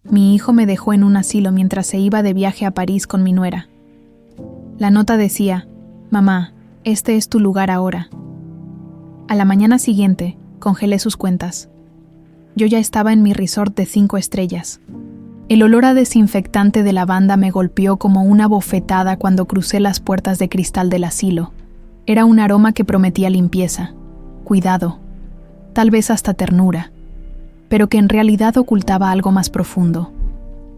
Mi hijo me dejó en un asilo mientras se iba de viaje a París con mi nuera. La nota decía: «Mamá, este es tu lugar ahora». A la mañana siguiente, congelé sus cuentas. Yo ya estaba en mi resort de 5 estrellas. El olor a desinfectante de lavanda me golpeó como una bofetada cuando crucé las puertas de cristal del asilo. Era un aroma que prometía limpieza, cuidado, tal vez hasta ternura, pero que en realidad ocultaba algo más profundo: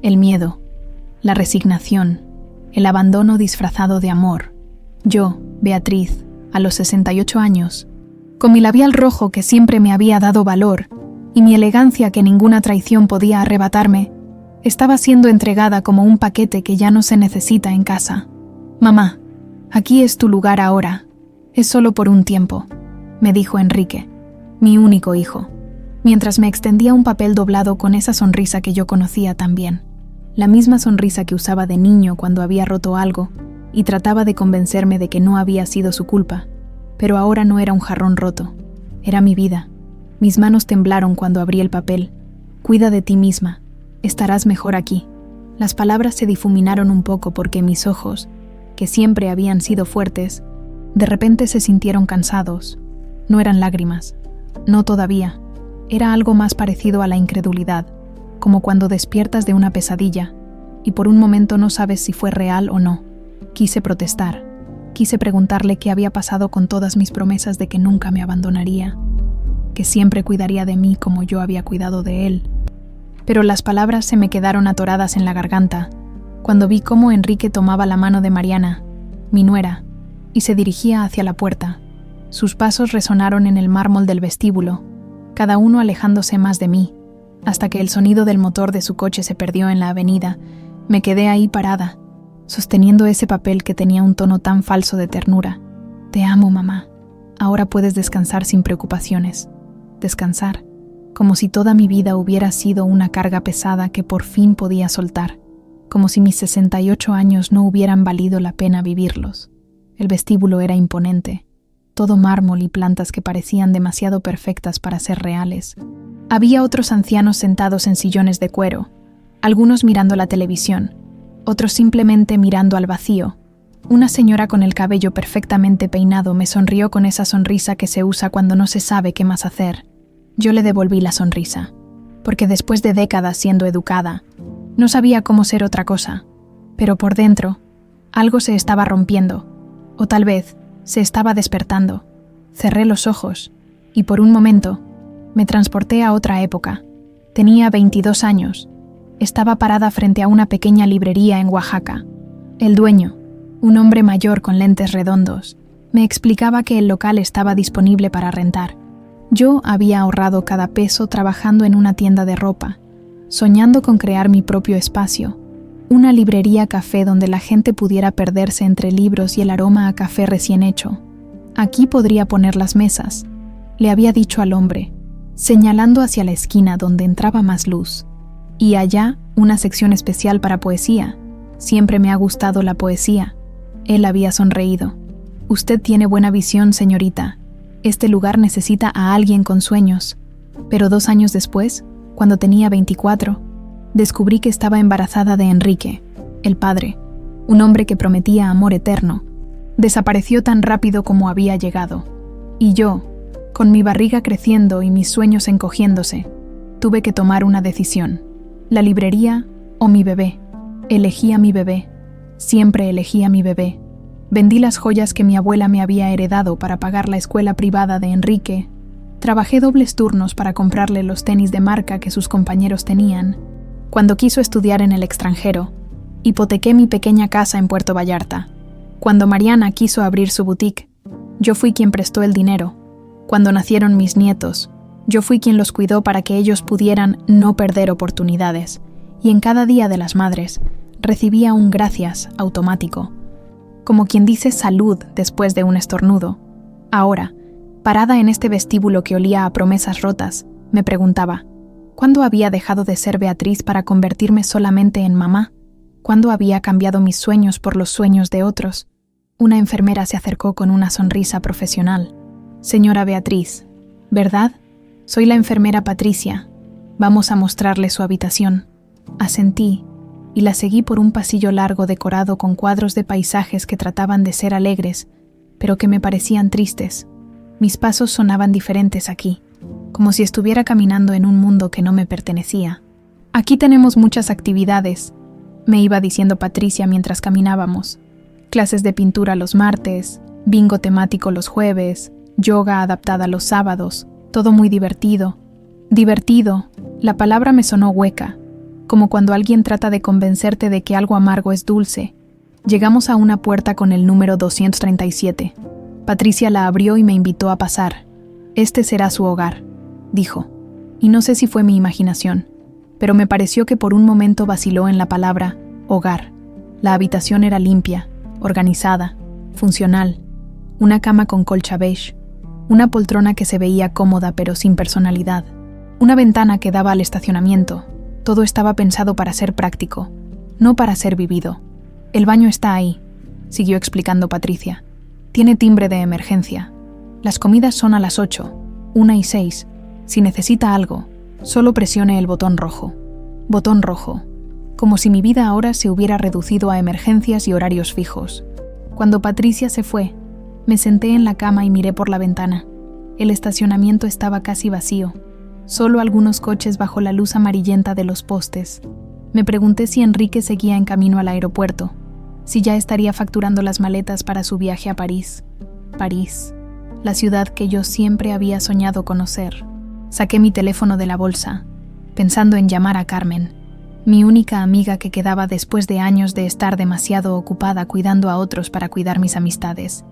el miedo, la resignación, el abandono disfrazado de amor. Yo, Beatriz, a los 68 años, con mi labial rojo que siempre me había dado valor y mi elegancia que ninguna traición podía arrebatarme, estaba siendo entregada como un paquete que ya no se necesita en casa. «Mamá, aquí es tu lugar ahora. Es solo por un tiempo», me dijo Enrique, mi único hijo, mientras me extendía un papel doblado con esa sonrisa que yo conocía tan bien. La misma sonrisa que usaba de niño cuando había roto algo y trataba de convencerme de que no había sido su culpa. Pero ahora no era un jarrón roto, era mi vida. Mis manos temblaron cuando abrí el papel. «Cuida de ti misma. Estarás mejor aquí». Las palabras se difuminaron un poco porque mis ojos, que siempre habían sido fuertes, de repente se sintieron cansados. No eran lágrimas. No todavía. Era algo más parecido a la incredulidad, como cuando despiertas de una pesadilla y por un momento no sabes si fue real o no. Quise protestar. Quise preguntarle qué había pasado con todas mis promesas de que nunca me abandonaría, que siempre cuidaría de mí como yo había cuidado de él. Pero las palabras se me quedaron atoradas en la garganta cuando vi cómo Enrique tomaba la mano de Mariana, mi nuera, y se dirigía hacia la puerta. Sus pasos resonaron en el mármol del vestíbulo, cada uno alejándose más de mí, hasta que el sonido del motor de su coche se perdió en la avenida. Me quedé ahí parada, sosteniendo ese papel que tenía un tono tan falso de ternura. «Te amo, mamá. Ahora puedes descansar sin preocupaciones». Descansar, como si toda mi vida hubiera sido una carga pesada que por fin podía soltar, como si mis 68 años no hubieran valido la pena vivirlos. El vestíbulo era imponente, todo mármol y plantas que parecían demasiado perfectas para ser reales. Había otros ancianos sentados en sillones de cuero, algunos mirando la televisión, otros simplemente mirando al vacío. Una señora con el cabello perfectamente peinado me sonrió con esa sonrisa que se usa cuando no se sabe qué más hacer. Yo le devolví la sonrisa, porque después de décadas siendo educada, no sabía cómo ser otra cosa, pero por dentro, algo se estaba rompiendo, o tal vez se estaba despertando. Cerré los ojos, y por un momento, me transporté a otra época. Tenía 22 años. Estaba parada frente a una pequeña librería en Oaxaca. El dueño, un hombre mayor con lentes redondos, me explicaba que el local estaba disponible para rentar. Yo había ahorrado cada peso trabajando en una tienda de ropa, soñando con crear mi propio espacio, una librería café donde la gente pudiera perderse entre libros y el aroma a café recién hecho. «Aquí podría poner las mesas», le había dicho al hombre, señalando hacia la esquina donde entraba más luz. «Y allá, una sección especial para poesía. Siempre me ha gustado la poesía». Él había sonreído. «Usted tiene buena visión, señorita. Este lugar necesita a alguien con sueños». Pero 2 años después, cuando tenía 24, descubrí que estaba embarazada de Enrique, el padre, un hombre que prometía amor eterno. Desapareció tan rápido como había llegado. Y yo, con mi barriga creciendo y mis sueños encogiéndose, tuve que tomar una decisión. La librería o mi bebé. Elegí a mi bebé. Siempre elegí a mi bebé. Vendí las joyas que mi abuela me había heredado para pagar la escuela privada de Enrique. Trabajé dobles turnos para comprarle los tenis de marca que sus compañeros tenían. Cuando quiso estudiar en el extranjero, hipotequé mi pequeña casa en Puerto Vallarta. Cuando Mariana quiso abrir su boutique, yo fui quien prestó el dinero. Cuando nacieron mis nietos, yo fui quien los cuidó para que ellos pudieran no perder oportunidades. Y en cada Día de las Madres, recibía un gracias automático, como quien dice salud después de un estornudo. Ahora, parada en este vestíbulo que olía a promesas rotas, me preguntaba, ¿cuándo había dejado de ser Beatriz para convertirme solamente en mamá? ¿Cuándo había cambiado mis sueños por los sueños de otros? Una enfermera se acercó con una sonrisa profesional. «Señora Beatriz, ¿verdad? Soy la enfermera Patricia. Vamos a mostrarle su habitación». Asentí y la seguí por un pasillo largo decorado con cuadros de paisajes que trataban de ser alegres, pero que me parecían tristes. Mis pasos sonaban diferentes aquí, como si estuviera caminando en un mundo que no me pertenecía. Aquí tenemos muchas actividades, me iba diciendo Patricia mientras caminábamos. Clases de pintura los martes, bingo temático los jueves, yoga adaptada los sábados, todo muy divertido. Divertido, la palabra me sonó hueca, como cuando alguien trata de convencerte de que algo amargo es dulce. Llegamos a una puerta con el número 237. Patricia la abrió y me invitó a pasar. Este será su hogar, dijo. Y no sé si fue mi imaginación, pero me pareció que por un momento vaciló en la palabra hogar. La habitación era limpia, organizada, funcional. Una cama con colcha beige, una poltrona que se veía cómoda pero sin personalidad, una ventana que daba al estacionamiento. Todo estaba pensado para ser práctico, no para ser vivido. El baño está ahí, siguió explicando Patricia. Tiene timbre de emergencia. Las comidas son a las 8, 1 y 6. Si necesita algo, solo presione el botón rojo. Botón rojo. Como si mi vida ahora se hubiera reducido a emergencias y horarios fijos. Cuando Patricia se fue, me senté en la cama y miré por la ventana. El estacionamiento estaba casi vacío. Solo algunos coches bajo la luz amarillenta de los postes. Me pregunté si Enrique seguía en camino al aeropuerto, si ya estaría facturando las maletas para su viaje a París. París, la ciudad que yo siempre había soñado conocer. Saqué mi teléfono de la bolsa, pensando en llamar a Carmen, mi única amiga que quedaba después de años de estar demasiado ocupada cuidando a otros para cuidar mis amistades.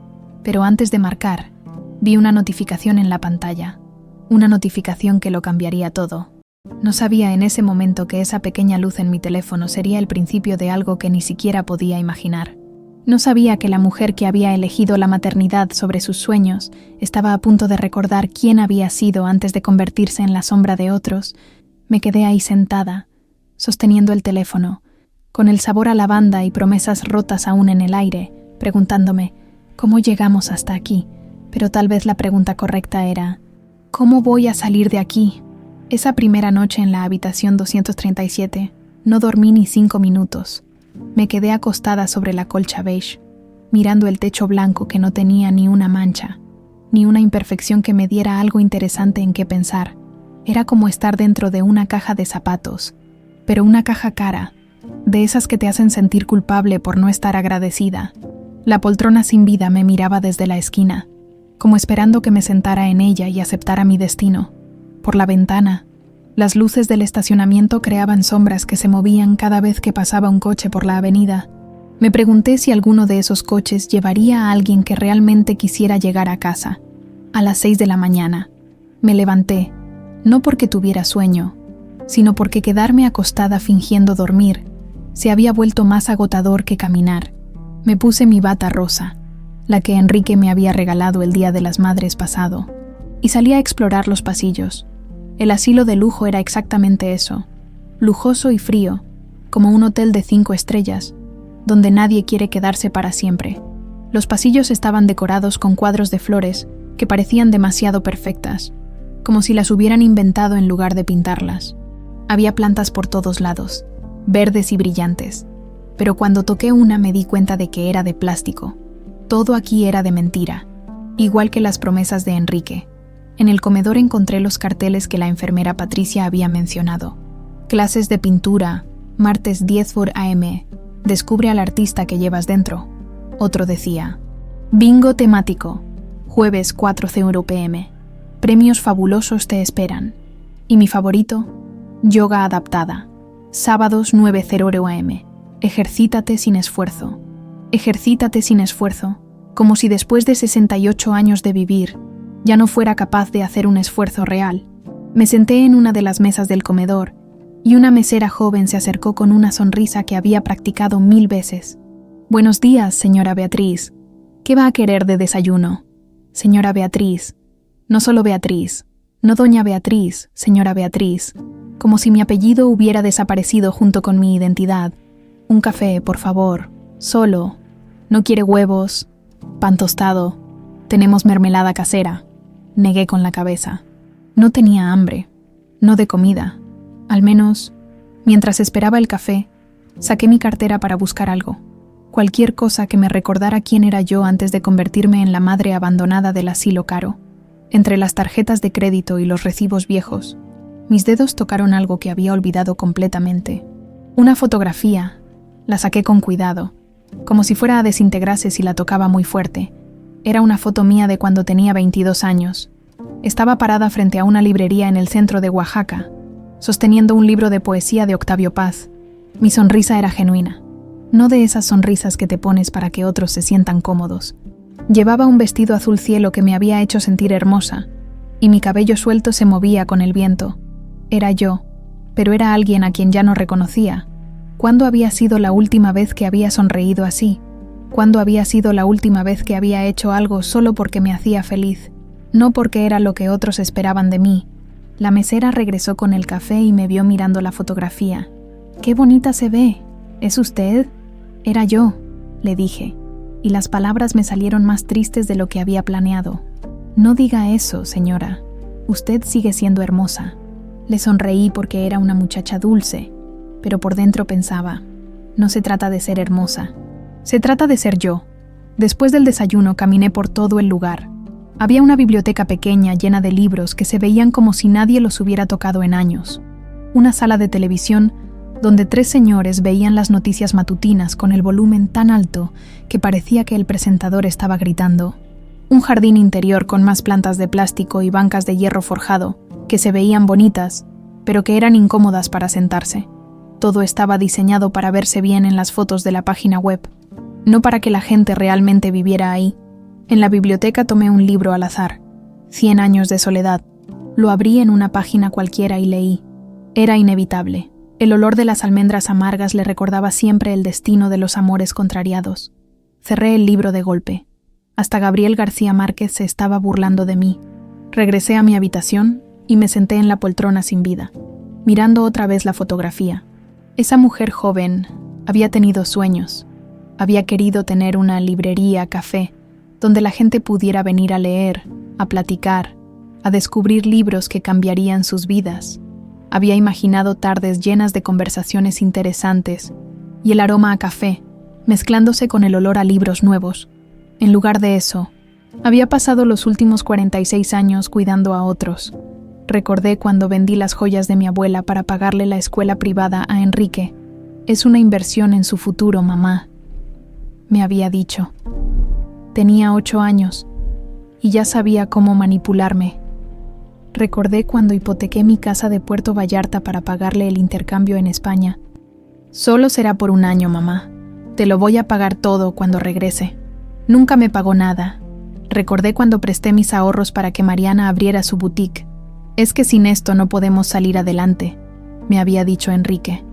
Pero antes de marcar, vi una notificación en la pantalla. Una notificación que lo cambiaría todo. No sabía en ese momento que esa pequeña luz en mi teléfono sería el principio de algo que ni siquiera podía imaginar. No sabía que la mujer que había elegido la maternidad sobre sus sueños estaba a punto de recordar quién había sido antes de convertirse en la sombra de otros. Me quedé ahí sentada, sosteniendo el teléfono, con el sabor a lavanda y promesas rotas aún en el aire, preguntándome, ¿cómo llegamos hasta aquí? Pero tal vez la pregunta correcta era, ¿cómo voy a salir de aquí? Esa primera noche en la habitación 237, no dormí ni 5 minutos. Me quedé acostada sobre la colcha beige, mirando el techo blanco que no tenía ni una mancha, ni una imperfección que me diera algo interesante en qué pensar. Era como estar dentro de una caja de zapatos, pero una caja cara, de esas que te hacen sentir culpable por no estar agradecida. La poltrona sin vida me miraba desde la esquina, como esperando que me sentara en ella y aceptara mi destino. Por la ventana, las luces del estacionamiento creaban sombras que se movían cada vez que pasaba un coche por la avenida. Me pregunté si alguno de esos coches llevaría a alguien que realmente quisiera llegar a casa. A las 6 de la mañana, me levanté, no porque tuviera sueño, sino porque quedarme acostada fingiendo dormir se había vuelto más agotador que caminar. Me puse mi bata rosa, la que Enrique me había regalado el Día de las Madres pasado, y salí a explorar los pasillos. El asilo de lujo era exactamente eso, lujoso y frío, como un hotel de 5 estrellas, donde nadie quiere quedarse para siempre. Los pasillos estaban decorados con cuadros de flores que parecían demasiado perfectas, como si las hubieran inventado en lugar de pintarlas. Había plantas por todos lados, verdes y brillantes, pero cuando toqué una me di cuenta de que era de plástico. Todo aquí era de mentira, igual que las promesas de Enrique. En el comedor encontré los carteles que la enfermera Patricia había mencionado. Clases de pintura, martes 10 por AM, descubre al artista que llevas dentro. Otro decía, bingo temático, jueves 4:00 PM, premios fabulosos te esperan. Y mi favorito, yoga adaptada, sábados 9:00 AM, ejercítate sin esfuerzo. Ejercítate sin esfuerzo, como si después de 68 años de vivir, ya no fuera capaz de hacer un esfuerzo real. Me senté en una de las mesas del comedor y una mesera joven se acercó con una sonrisa que había practicado 1000 veces. Buenos días, señora Beatriz. ¿Qué va a querer de desayuno? Señora Beatriz. No solo Beatriz. No doña Beatriz, señora Beatriz. Como si mi apellido hubiera desaparecido junto con mi identidad. Un café, por favor. Solo. No quiere huevos. Pan tostado. Tenemos mermelada casera. Negué con la cabeza. No tenía hambre. No de comida. Al menos, Mientras esperaba el café, saqué mi cartera para buscar algo. Cualquier cosa que me recordara quién era yo antes de convertirme en la madre abandonada del asilo caro. Entre las tarjetas de crédito y los recibos viejos, mis dedos tocaron algo que había olvidado completamente. Una fotografía. La saqué con cuidado, como si fuera a desintegrarse si la tocaba muy fuerte. Era una foto mía de cuando tenía 22 años. Estaba parada frente a una librería en el centro de Oaxaca, sosteniendo un libro de poesía de Octavio Paz. Mi sonrisa era genuina, no de esas sonrisas que te pones para que otros se sientan cómodos. Llevaba un vestido azul cielo que me había hecho sentir hermosa, y mi cabello suelto se movía con el viento. Era yo, pero era alguien a quien ya no reconocía. ¿Cuándo había sido la última vez que había sonreído así? ¿Cuándo había sido la última vez que había hecho algo solo porque me hacía feliz? No porque era lo que otros esperaban de mí. La mesera regresó con el café y me vio mirando la fotografía. «¡Qué bonita se ve! ¿Es usted?» «Era yo», le dije, y las palabras me salieron más tristes de lo que había planeado. «No diga eso, señora. Usted sigue siendo hermosa». Le sonreí porque era una muchacha dulce, pero por dentro pensaba, no se trata de ser hermosa, se trata de ser yo. Después del desayuno caminé por todo el lugar. Había una biblioteca pequeña llena de libros que se veían como si nadie los hubiera tocado en años. Una sala de televisión donde 3 señores veían las noticias matutinas con el volumen tan alto que parecía que el presentador estaba gritando. Un jardín interior con más plantas de plástico y bancas de hierro forjado, que se veían bonitas, pero que eran incómodas para sentarse. Todo estaba diseñado para verse bien en las fotos de la página web, no para que la gente realmente viviera ahí. En la biblioteca tomé un libro al azar, 100 años de soledad. Lo abrí en una página cualquiera y leí. Era inevitable. El olor de las almendras amargas le recordaba siempre el destino de los amores contrariados. Cerré el libro de golpe. Hasta Gabriel García Márquez se estaba burlando de mí. Regresé a mi habitación y me senté en la poltrona sin vida, mirando otra vez la fotografía. Esa mujer joven había tenido sueños. Había querido tener una librería, café, donde la gente pudiera venir a leer, a platicar, a descubrir libros que cambiarían sus vidas. Había imaginado tardes llenas de conversaciones interesantes y el aroma a café, mezclándose con el olor a libros nuevos. En lugar de eso, había pasado los últimos 46 años cuidando a otros. Recordé cuando vendí las joyas de mi abuela para pagarle la escuela privada a Enrique. «Es una inversión en su futuro, mamá», me había dicho. Tenía 8 años y ya sabía cómo manipularme. Recordé cuando hipotequé mi casa de Puerto Vallarta para pagarle el intercambio en España. «Solo será por 1 año, mamá. Te lo voy a pagar todo cuando regrese». Nunca me pagó nada. Recordé cuando presté mis ahorros para que Mariana abriera su boutique. «Es que sin esto no podemos salir adelante», me había dicho Enrique.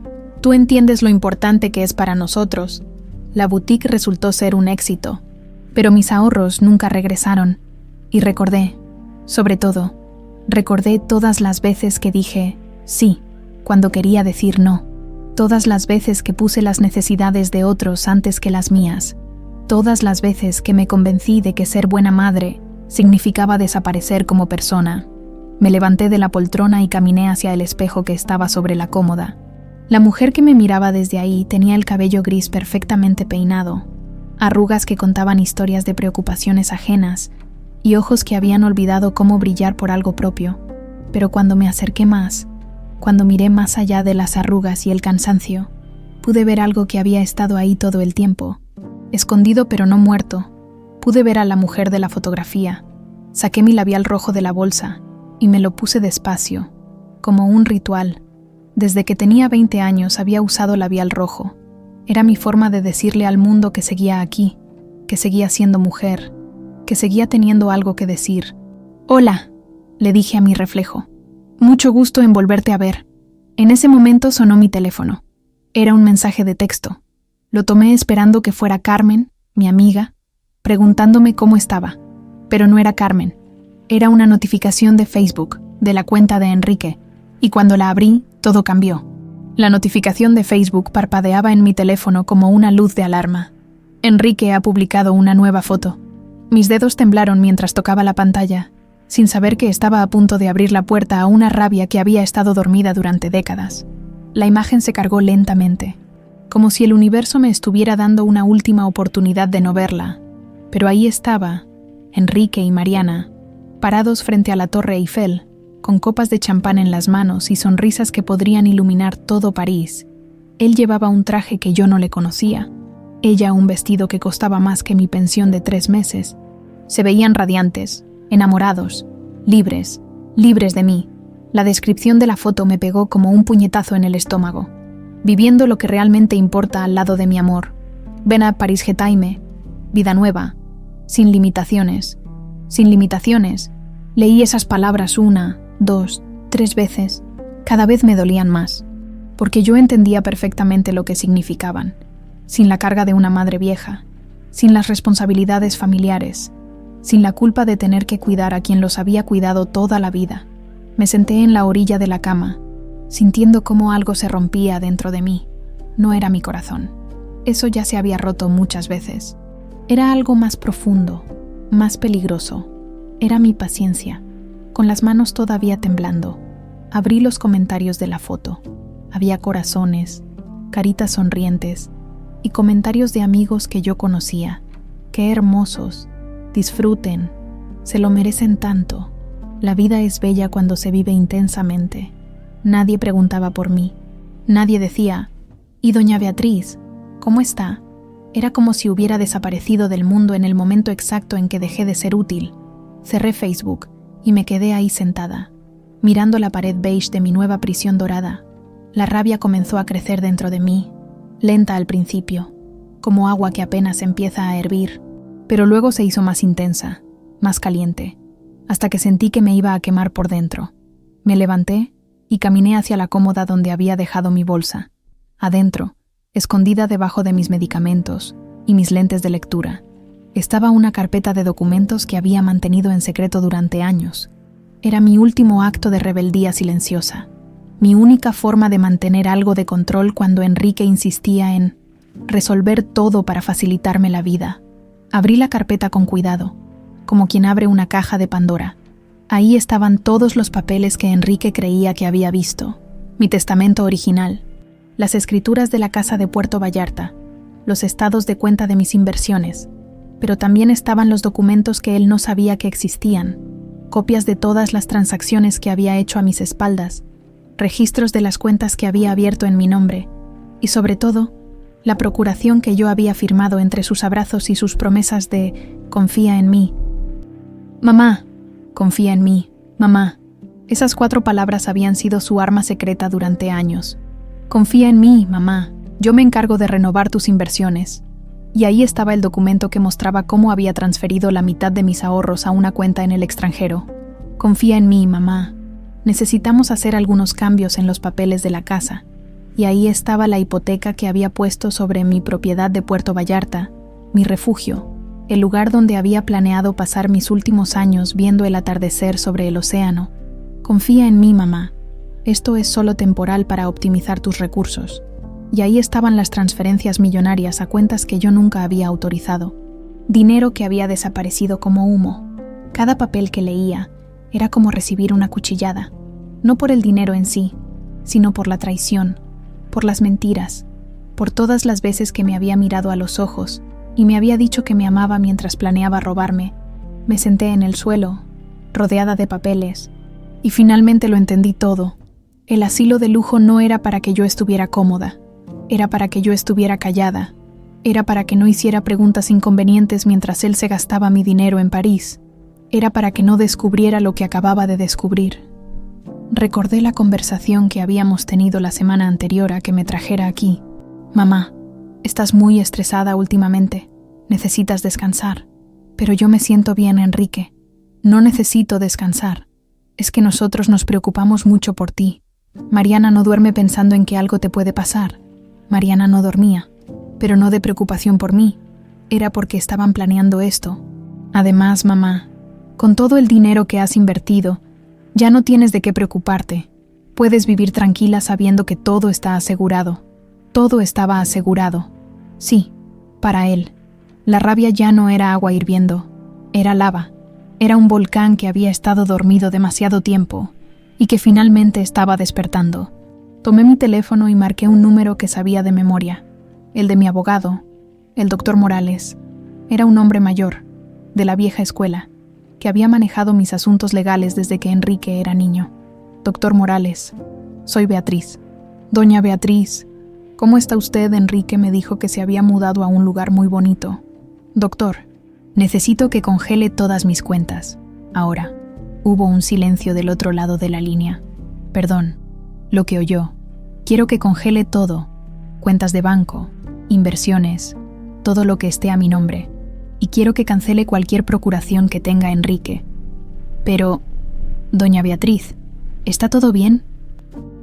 «Tú entiendes lo importante que es para nosotros». La boutique resultó ser un éxito, pero mis ahorros nunca regresaron. Y recordé, sobre todo, recordé todas las veces que dije sí, cuando quería decir no. Todas las veces que puse las necesidades de otros antes que las mías. Todas las veces que me convencí de que ser buena madre significaba desaparecer como persona. Me levanté de la poltrona y caminé hacia el espejo que estaba sobre la cómoda. La mujer que me miraba desde ahí tenía el cabello gris perfectamente peinado, arrugas que contaban historias de preocupaciones ajenas y ojos que habían olvidado cómo brillar por algo propio. Pero cuando me acerqué más, cuando miré más allá de las arrugas y el cansancio, pude ver algo que había estado ahí todo el tiempo, escondido pero no muerto. Pude ver a la mujer de la fotografía. Saqué mi labial rojo de la bolsa y me lo puse despacio, como un ritual. Desde que tenía 20 años había usado labial rojo. Era mi forma de decirle al mundo que seguía aquí, que seguía siendo mujer, que seguía teniendo algo que decir. «Hola», le dije a mi reflejo. «Mucho gusto en volverte a ver». En ese momento sonó mi teléfono. Era un mensaje de texto. Lo tomé esperando que fuera Carmen, mi amiga, preguntándome cómo estaba. Pero no era Carmen. Era una notificación de Facebook, de la cuenta de Enrique, y cuando la abrí, todo cambió. La notificación de Facebook parpadeaba en mi teléfono como una luz de alarma. Enrique ha publicado una nueva foto. Mis dedos temblaron mientras tocaba la pantalla, sin saber que estaba a punto de abrir la puerta a una rabia que había estado dormida durante décadas. la imagen se cargó lentamente, como si el universo me estuviera dando una última oportunidad de no verla. Pero ahí estaba, Enrique y Mariana, parados frente a la Torre Eiffel, con copas de champán en las manos y sonrisas que podrían iluminar todo París. Él llevaba un traje que yo no le conocía, ella un vestido que costaba más que mi pensión de 3 meses. Se veían radiantes, enamorados, libres de mí. La descripción de la foto me pegó como un puñetazo en el estómago. Viviendo lo que realmente importa al lado de mi amor. Ven a Paris Getaime, vida nueva, sin limitaciones. Sin limitaciones. Leí esas palabras 1, 2, 3 veces. Cada vez me dolían más, porque yo entendía perfectamente lo que significaban. Sin la carga de una madre vieja, sin las responsabilidades familiares, sin la culpa de tener que cuidar a quien los había cuidado toda la vida. Me senté en la orilla de la cama, sintiendo cómo algo se rompía dentro de mí. No era mi corazón. Eso ya se había roto muchas veces. Era algo más profundo, más peligroso. Era mi paciencia. Con las manos todavía temblando, abrí los comentarios de la foto. Había corazones, caritas sonrientes y comentarios de amigos que yo conocía. ¡Qué hermosos! Disfruten. Se lo merecen tanto. La vida es bella cuando se vive intensamente. Nadie preguntaba por mí. Nadie decía, ¿y doña Beatriz? ¿Cómo está? Era como si hubiera desaparecido del mundo en el momento exacto en que dejé de ser útil. Cerré Facebook y me quedé ahí sentada, mirando la pared beige de mi nueva prisión dorada. La rabia comenzó a crecer dentro de mí, lenta al principio, como agua que apenas empieza a hervir, pero luego se hizo más intensa, más caliente, hasta que sentí que me iba a quemar por dentro. Me levanté y caminé hacia la cómoda donde había dejado mi bolsa. Adentro, escondida debajo de mis medicamentos y mis lentes de lectura, estaba una carpeta de documentos que había mantenido en secreto durante años. Era mi último acto de rebeldía silenciosa, mi única forma de mantener algo de control cuando Enrique insistía en resolver todo para facilitarme la vida. Abrí la carpeta con cuidado, como quien abre una caja de Pandora. Ahí estaban todos los papeles que Enrique creía que había visto. Mi testamento original, las escrituras de la casa de Puerto Vallarta, los estados de cuenta de mis inversiones, pero también estaban los documentos que él no sabía que existían, copias de todas las transacciones que había hecho a mis espaldas, registros de las cuentas que había abierto en mi nombre, y sobre todo, la procuración que yo había firmado entre sus abrazos y sus promesas de «confía en mí». «Mamá, confía en mí, mamá». Esas 4 palabras habían sido su arma secreta durante años. «Confía en mí, mamá. Yo me encargo de renovar tus inversiones». Y ahí estaba el documento que mostraba cómo había transferido la mitad de mis ahorros a una cuenta en el extranjero. «Confía en mí, mamá. Necesitamos hacer algunos cambios en los papeles de la casa». Y ahí estaba la hipoteca que había puesto sobre mi propiedad de Puerto Vallarta, mi refugio, el lugar donde había planeado pasar mis últimos años viendo el atardecer sobre el océano. «Confía en mí, mamá. Esto es solo temporal para optimizar tus recursos». Y ahí estaban las transferencias millonarias a cuentas que yo nunca había autorizado. Dinero que había desaparecido como humo. Cada papel que leía era como recibir una cuchillada, no por el dinero en sí, sino por la traición, por las mentiras, por todas las veces que me había mirado a los ojos y me había dicho que me amaba mientras planeaba robarme. Me senté en el suelo, rodeada de papeles, y finalmente lo entendí todo. El asilo de lujo no era para que yo estuviera cómoda, era para que yo estuviera callada, era para que no hiciera preguntas inconvenientes mientras él se gastaba mi dinero en París, era para que no descubriera lo que acababa de descubrir. Recordé la conversación que habíamos tenido la semana anterior a que me trajera aquí. «Mamá, estás muy estresada últimamente. Necesitas descansar». «Pero yo me siento bien, Enrique. No necesito descansar. Es que nosotros nos preocupamos mucho por ti. Mariana no duerme pensando en que algo te puede pasar». Mariana no dormía, pero no de preocupación por mí. Era porque estaban planeando esto. «Además, mamá, con todo el dinero que has invertido, ya no tienes de qué preocuparte. Puedes vivir tranquila sabiendo que todo está asegurado». Todo estaba asegurado. Sí, para él. La rabia ya no era agua hirviendo, era lava. Era un volcán que había estado dormido demasiado tiempo y que finalmente estaba despertando. Tomé mi teléfono y marqué un número que sabía de memoria, el de mi abogado, el doctor Morales. Era un hombre mayor, de la vieja escuela, que había manejado mis asuntos legales desde que Enrique era niño. Doctor Morales, soy Beatriz. Doña Beatriz, ¿cómo está usted? Enrique me dijo que se había mudado a un lugar muy bonito. Doctor, necesito que congele todas mis cuentas. Ahora. Hubo un silencio del otro lado de la línea. Perdón, lo que oyó. Quiero que congele todo. Cuentas de banco, inversiones, todo lo que esté a mi nombre. Y quiero que cancele cualquier procuración que tenga Enrique. Pero, doña Beatriz, ¿está todo bien?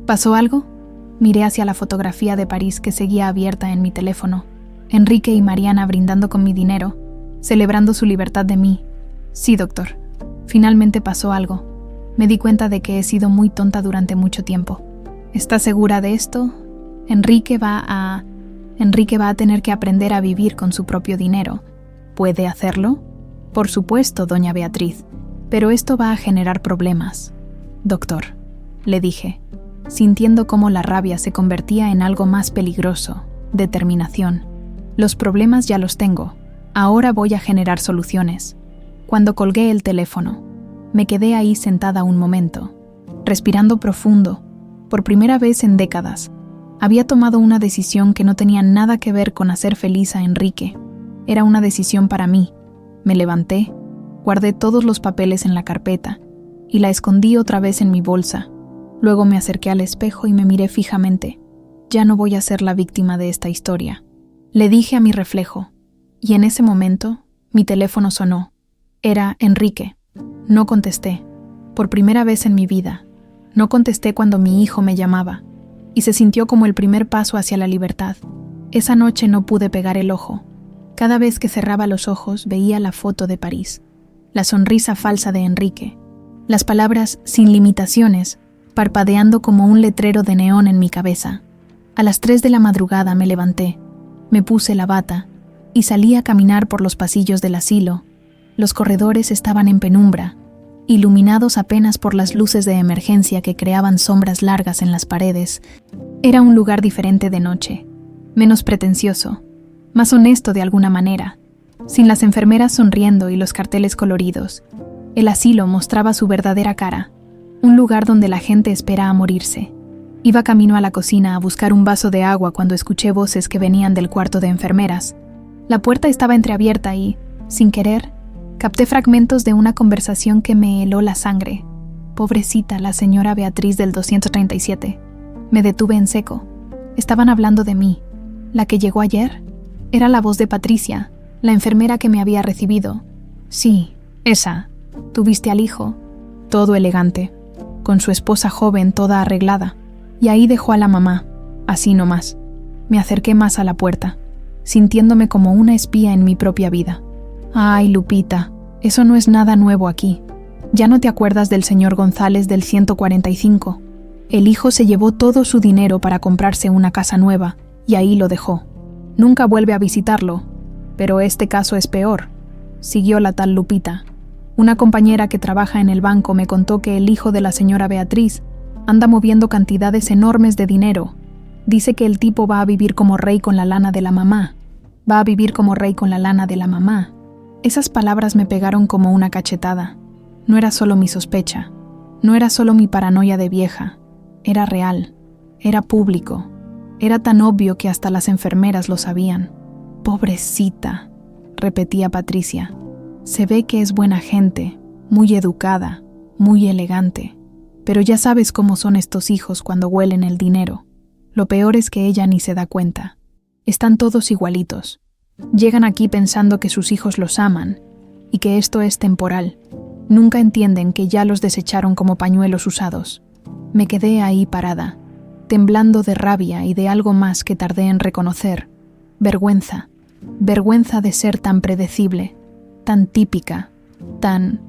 ¿Pasó algo? Miré hacia la fotografía de París que seguía abierta en mi teléfono. Enrique y Mariana brindando con mi dinero, celebrando su libertad de mí. Sí, doctor. Finalmente pasó algo. Me di cuenta de que he sido muy tonta durante mucho tiempo. ¿Está segura de esto? Enrique va a tener que aprender a vivir con su propio dinero. ¿Puede hacerlo? Por supuesto, doña Beatriz, pero esto va a generar problemas. Doctor, le dije, sintiendo cómo la rabia se convertía en algo más peligroso, determinación. Los problemas ya los tengo. Ahora voy a generar soluciones. Cuando colgué el teléfono, me quedé ahí sentada un momento, respirando profundo. Por primera vez en décadas, había tomado una decisión que no tenía nada que ver con hacer feliz a Enrique. Era una decisión para mí. Me levanté, guardé todos los papeles en la carpeta y la escondí otra vez en mi bolsa. Luego me acerqué al espejo y me miré fijamente. Ya no voy a ser la víctima de esta historia. Le dije a mi reflejo, y en ese momento, mi teléfono sonó. Era Enrique. No contesté. Por primera vez en mi vida. No contesté cuando mi hijo me llamaba, y se sintió como el primer paso hacia la libertad. Esa noche no pude pegar el ojo. Cada vez que cerraba los ojos veía la foto de París, la sonrisa falsa de Enrique, las palabras sin limitaciones, parpadeando como un letrero de neón en mi cabeza. A las 3 de la madrugada me levanté, me puse la bata y salí a caminar por los pasillos del asilo. Los corredores estaban en penumbra, iluminados apenas por las luces de emergencia que creaban sombras largas en las paredes. Era un lugar diferente de noche, menos pretencioso, más honesto de alguna manera, sin las enfermeras sonriendo y los carteles coloridos. El asilo mostraba su verdadera cara, un lugar donde la gente espera a morirse. Iba camino a la cocina a buscar un vaso de agua cuando escuché voces que venían del cuarto de enfermeras. La puerta estaba entreabierta y, sin querer, capté fragmentos de una conversación que me heló la sangre. Pobrecita la señora Beatriz del 237. Me detuve en seco. Estaban hablando de mí. ¿La que llegó ayer? Era la voz de Patricia, la enfermera que me había recibido. Sí, esa. ¿Tuviste al hijo? Todo elegante, con su esposa joven toda arreglada. Y ahí dejó a la mamá, así nomás. Me acerqué más a la puerta, sintiéndome como una espía en mi propia vida. Ay, Lupita, eso no es nada nuevo aquí. ¿Ya no te acuerdas del señor González del 145? El hijo se llevó todo su dinero para comprarse una casa nueva y ahí lo dejó. Nunca vuelve a visitarlo, pero este caso es peor, siguió la tal Lupita. Una compañera que trabaja en el banco me contó que el hijo de la señora Beatriz anda moviendo cantidades enormes de dinero. Dice que el tipo va a vivir como rey con la lana de la mamá. Va a vivir como rey con la lana de la mamá. Esas palabras me pegaron como una cachetada. No era solo mi sospecha, no era solo mi paranoia de vieja, era real, era público, era tan obvio que hasta las enfermeras lo sabían. Pobrecita, repetía Patricia. Se ve que es buena gente, muy educada, muy elegante, pero ya sabes cómo son estos hijos cuando huelen el dinero. Lo peor es que ella ni se da cuenta. Están todos igualitos. Llegan aquí pensando que sus hijos los aman y que esto es temporal. Nunca entienden que ya los desecharon como pañuelos usados. Me quedé ahí parada, temblando de rabia y de algo más que tardé en reconocer. Vergüenza. Vergüenza de ser tan predecible, tan típica, tan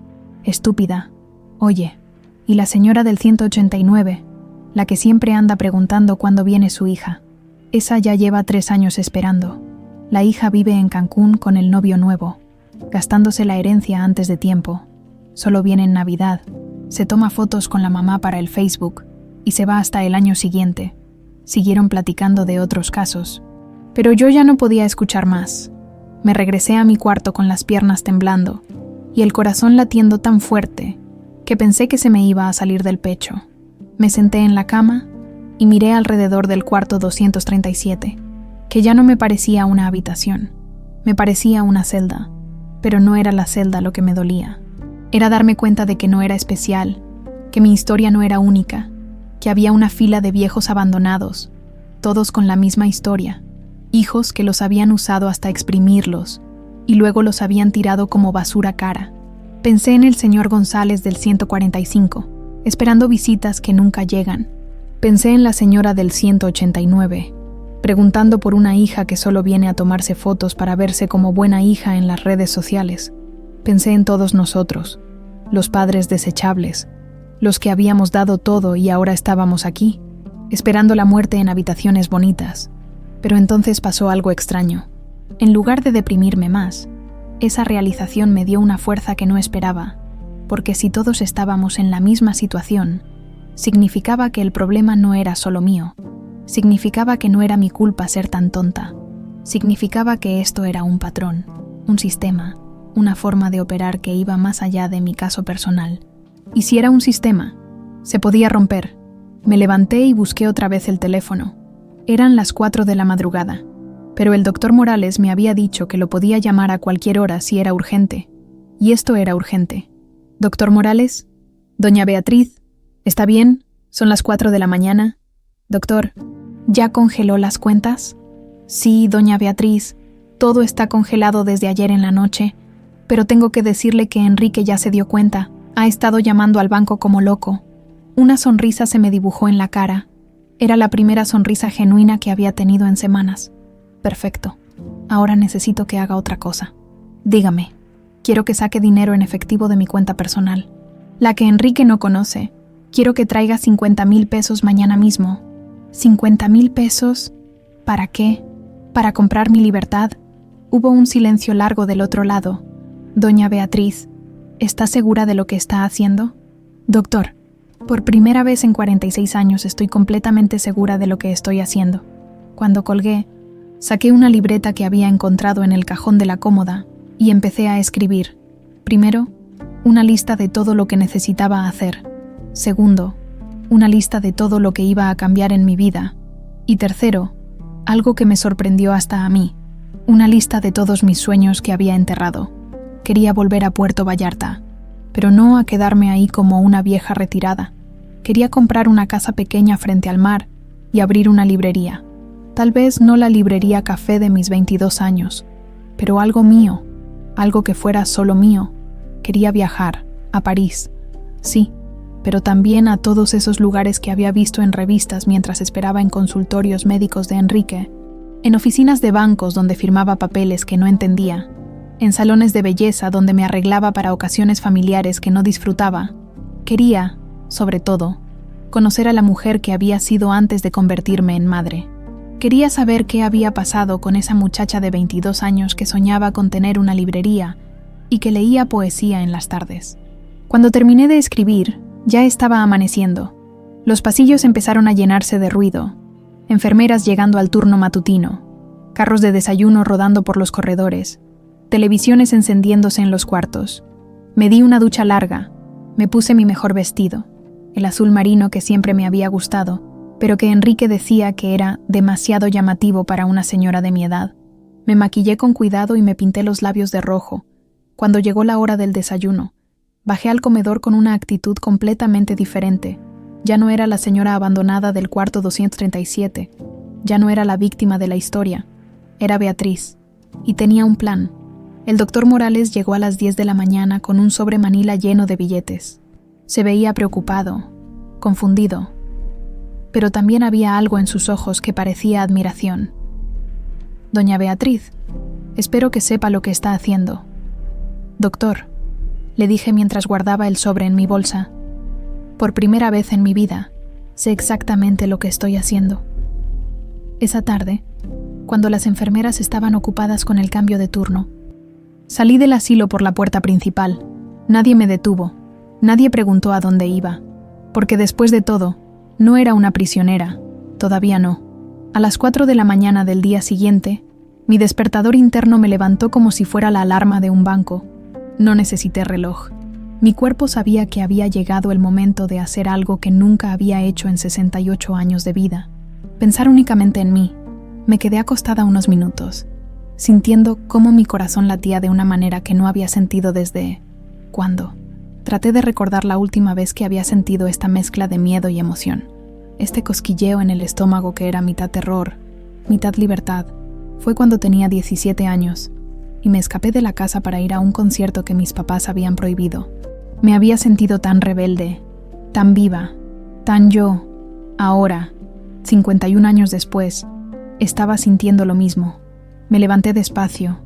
estúpida. Oye, ¿y la señora del 189? La que siempre anda preguntando cuándo viene su hija. Esa ya lleva 3 años esperando. La hija vive en Cancún con el novio nuevo, gastándose la herencia antes de tiempo. Solo viene en Navidad, se toma fotos con la mamá para el Facebook y se va hasta el año siguiente. Siguieron platicando de otros casos. Pero yo ya no podía escuchar más. Me regresé a mi cuarto con las piernas temblando y el corazón latiendo tan fuerte que pensé que se me iba a salir del pecho. Me senté en la cama y miré alrededor del cuarto 237, que ya no me parecía una habitación. Me parecía una celda, pero no era la celda lo que me dolía. Era darme cuenta de que no era especial, que mi historia no era única, que había una fila de viejos abandonados, todos con la misma historia, hijos que los habían usado hasta exprimirlos y luego los habían tirado como basura cara. Pensé en el señor González del 145, esperando visitas que nunca llegan. Pensé en la señora del 189, preguntando por una hija que solo viene a tomarse fotos para verse como buena hija en las redes sociales. Pensé en todos nosotros, los padres desechables, los que habíamos dado todo y ahora estábamos aquí, esperando la muerte en habitaciones bonitas. Pero entonces pasó algo extraño. En lugar de deprimirme más, esa realización me dio una fuerza que no esperaba, porque si todos estábamos en la misma situación, significaba que el problema no era solo mío, significaba que no era mi culpa ser tan tonta, significaba que esto era un patrón, un sistema, una forma de operar que iba más allá de mi caso personal. Y si era un sistema, se podía romper. Me levanté y busqué otra vez el teléfono. Eran las 4 de la madrugada, pero el doctor Morales me había dicho que lo podía llamar a cualquier hora si era urgente, y esto era urgente. «Doctor Morales, doña Beatriz, ¿está bien? Son las 4 de la mañana. Doctor, ¿ya congeló las cuentas?» «Sí, doña Beatriz, todo está congelado desde ayer en la noche, pero tengo que decirle que Enrique ya se dio cuenta, ha estado llamando al banco como loco». Una sonrisa se me dibujó en la cara. Era la primera sonrisa genuina que había tenido en semanas. Perfecto. Ahora necesito que haga otra cosa. Dígame. Quiero que saque dinero en efectivo de mi cuenta personal. La que Enrique no conoce. Quiero que traiga 50,000 pesos mañana mismo. ¿50,000 pesos? ¿Para qué? ¿Para comprar mi libertad? Hubo un silencio largo del otro lado. Doña Beatriz, ¿está segura de lo que está haciendo? Doctor, por primera vez en 46 años estoy completamente segura de lo que estoy haciendo. Cuando colgué, saqué una libreta que había encontrado en el cajón de la cómoda y empecé a escribir. Primero, una lista de todo lo que necesitaba hacer. Segundo, una lista de todo lo que iba a cambiar en mi vida. Y tercero, algo que me sorprendió hasta a mí, una lista de todos mis sueños que había enterrado. Quería volver a Puerto Vallarta, pero no a quedarme ahí como una vieja retirada. Quería comprar una casa pequeña frente al mar y abrir una librería. Tal vez no la librería café de mis 22 años, pero algo mío, algo que fuera solo mío. Quería viajar, a París, sí, pero también a todos esos lugares que había visto en revistas mientras esperaba en consultorios médicos de Enrique, en oficinas de bancos donde firmaba papeles que no entendía, en salones de belleza donde me arreglaba para ocasiones familiares que no disfrutaba. Quería, sobre todo, conocer a la mujer que había sido antes de convertirme en madre. Quería saber qué había pasado con esa muchacha de 22 años que soñaba con tener una librería y que leía poesía en las tardes. Cuando terminé de escribir, ya estaba amaneciendo. Los pasillos empezaron a llenarse de ruido, enfermeras llegando al turno matutino, carros de desayuno rodando por los corredores, televisiones encendiéndose en los cuartos. Me di una ducha larga, me puse mi mejor vestido, el azul marino que siempre me había gustado, pero que Enrique decía que era demasiado llamativo para una señora de mi edad. Me maquillé con cuidado y me pinté los labios de rojo. Cuando llegó la hora del desayuno, bajé al comedor con una actitud completamente diferente. Ya no era la señora abandonada del cuarto 237, ya no era la víctima de la historia, era Beatriz, y tenía un plan. El doctor Morales llegó a las 10 de la mañana con un sobre manila lleno de billetes. Se veía preocupado, confundido, pero también había algo en sus ojos que parecía admiración. «Doña Beatriz, espero que sepa lo que está haciendo». «Doctor», le dije mientras guardaba el sobre en mi bolsa, «por primera vez en mi vida, sé exactamente lo que estoy haciendo». Esa tarde, cuando las enfermeras estaban ocupadas con el cambio de turno, salí del asilo por la puerta principal. Nadie me detuvo, nadie preguntó a dónde iba, porque después de todo, no era una prisionera, Todavía no. A las 4 de la mañana del día siguiente, mi despertador interno me levantó como si fuera la alarma de un banco. No necesité reloj. Mi cuerpo sabía que había llegado el momento de hacer algo que nunca había hecho en 68 años de vida. Pensar únicamente en mí. Me quedé acostada unos minutos, sintiendo cómo mi corazón latía de una manera que no había sentido desde... ¿cuándo? Traté de recordar la última vez que había sentido esta mezcla de miedo y emoción. Este cosquilleo en el estómago que era mitad terror, mitad libertad. Fue cuando tenía 17 años y me escapé de la casa para ir a un concierto que mis papás habían prohibido. Me había sentido tan rebelde, tan viva, tan yo. Ahora, 51 años después, estaba sintiendo lo mismo. Me levanté despacio,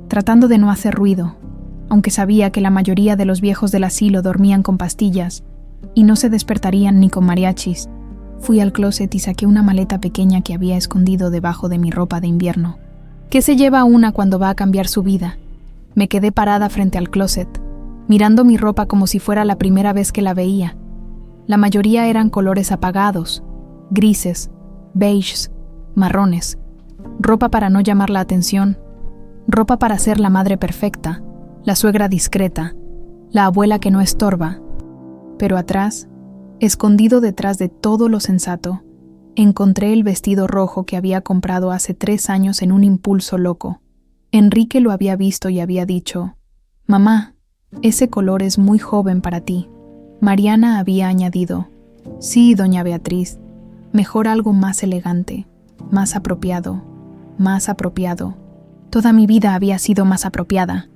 tratando de no hacer ruido, aunque sabía que la mayoría de los viejos del asilo dormían con pastillas y no se despertarían ni con mariachis. Fui al closet y saqué una maleta pequeña que había escondido debajo de mi ropa de invierno. ¿Qué se lleva una cuando va a cambiar su vida? Me quedé parada frente al closet, mirando mi ropa como si fuera la primera vez que la veía. La mayoría eran colores apagados, grises, beiges, marrones. Ropa para no llamar la atención, ropa para ser la madre perfecta, la suegra discreta, la abuela que no estorba. Pero atrás, escondido detrás de todo lo sensato, encontré el vestido rojo que había comprado hace 3 años en un impulso loco. Enrique lo había visto y había dicho: «Mamá, ese color es muy joven para ti». Mariana había añadido: «Sí, doña Beatriz, mejor algo más elegante, más apropiado, más apropiado». Toda mi vida había sido más apropiada.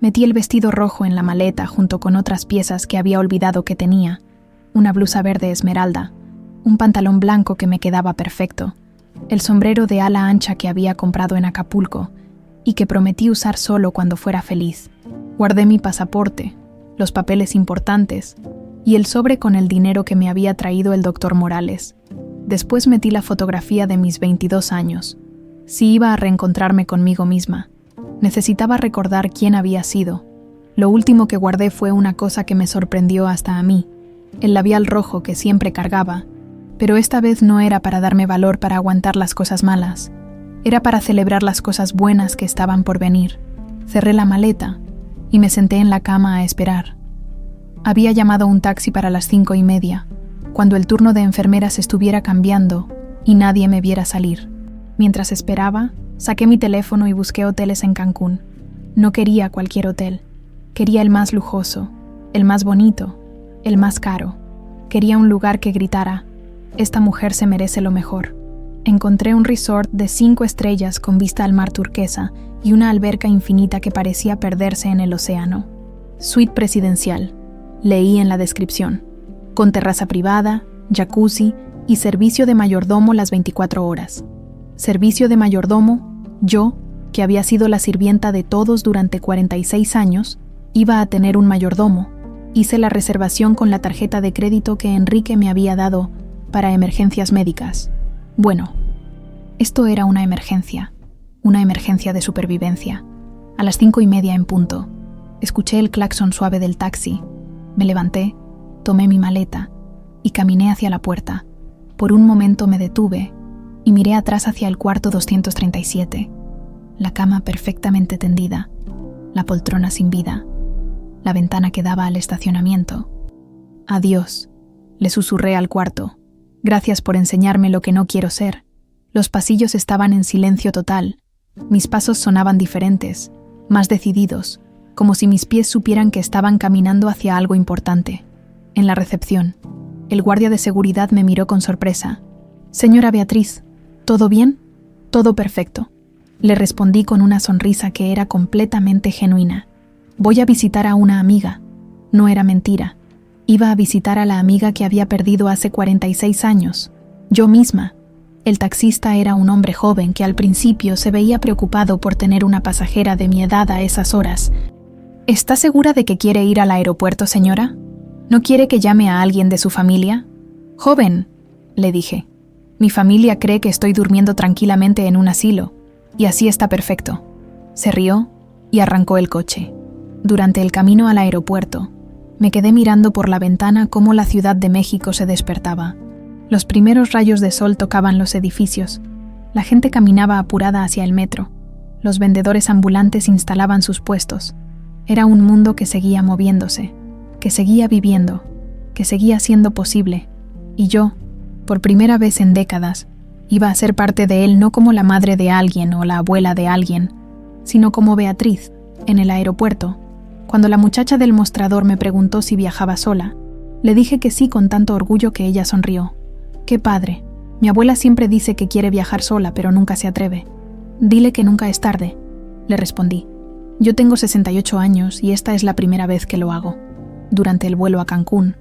Metí el vestido rojo en la maleta junto con otras piezas que había olvidado que tenía. Una blusa verde esmeralda, un pantalón blanco que me quedaba perfecto, el sombrero de ala ancha que había comprado en Acapulco y que prometí usar solo cuando fuera feliz. Guardé mi pasaporte, los papeles importantes y el sobre con el dinero que me había traído el doctor Morales. Después metí la fotografía de mis 22 años. Si iba a reencontrarme conmigo misma, necesitaba recordar quién había sido. Lo último que guardé fue una cosa que me sorprendió hasta a mí, el labial rojo que siempre cargaba, pero esta vez no era para darme valor para aguantar las cosas malas, era para celebrar las cosas buenas que estaban por venir. Cerré la maleta y me senté en la cama a esperar. Había llamado un taxi para las 5:30, cuando el turno de enfermeras estuviera cambiando y nadie me viera salir. Mientras esperaba, saqué mi teléfono y busqué hoteles en Cancún. No quería cualquier hotel, quería el más lujoso, el más bonito, el más caro. Quería un lugar que gritara: «Esta mujer se merece lo mejor». Encontré un resort de 5 estrellas con vista al mar turquesa y una alberca infinita que parecía perderse en el océano. Suite presidencial, leí en la descripción, con terraza privada, jacuzzi y servicio de mayordomo las 24 horas. Servicio de mayordomo, yo, que había sido la sirvienta de todos durante 46 años, iba a tener un mayordomo. Hice la reservación con la tarjeta de crédito que Enrique me había dado para emergencias médicas. Bueno, esto era una emergencia de supervivencia. A las 5:30 en punto, escuché el claxon suave del taxi. Me levanté, tomé mi maleta y caminé hacia la puerta. Por un momento me detuve y miré atrás hacia el cuarto 237. La cama perfectamente tendida, la poltrona sin vida, la ventana que daba al estacionamiento. «Adiós», le susurré al cuarto. «Gracias por enseñarme lo que no quiero ser». Los pasillos estaban en silencio total. Mis pasos sonaban diferentes, más decididos, como si mis pies supieran que estaban caminando hacia algo importante. En la recepción, el guardia de seguridad me miró con sorpresa. «Señora Beatriz, ¿todo bien?» «Todo perfecto», le respondí con una sonrisa que era completamente genuina. «Voy a visitar a una amiga». No era mentira. Iba a visitar a la amiga que había perdido hace 46 años. Yo misma. El taxista era un hombre joven que al principio se veía preocupado por tener una pasajera de mi edad a esas horas. «¿Está segura de que quiere ir al aeropuerto, señora? ¿No quiere que llame a alguien de su familia?» «Joven», le dije. «Mi familia cree que estoy durmiendo tranquilamente en un asilo, y así está perfecto». Se rió y arrancó el coche. Durante el camino al aeropuerto, me quedé mirando por la ventana cómo la Ciudad de México se despertaba. Los primeros rayos de sol tocaban los edificios. La gente caminaba apurada hacia el metro. Los vendedores ambulantes instalaban sus puestos. Era un mundo que seguía moviéndose, que seguía viviendo, que seguía siendo posible. Y yo, por primera vez en décadas, iba a ser parte de él no como la madre de alguien o la abuela de alguien, sino como Beatriz, en el aeropuerto. Cuando la muchacha del mostrador me preguntó si viajaba sola, le dije que sí con tanto orgullo que ella sonrió. ¡Qué padre! Mi abuela siempre dice que quiere viajar sola, pero nunca se atreve. Dile que nunca es tarde, le respondí. Yo tengo 68 años y esta es la primera vez que lo hago. Durante el vuelo a Cancún,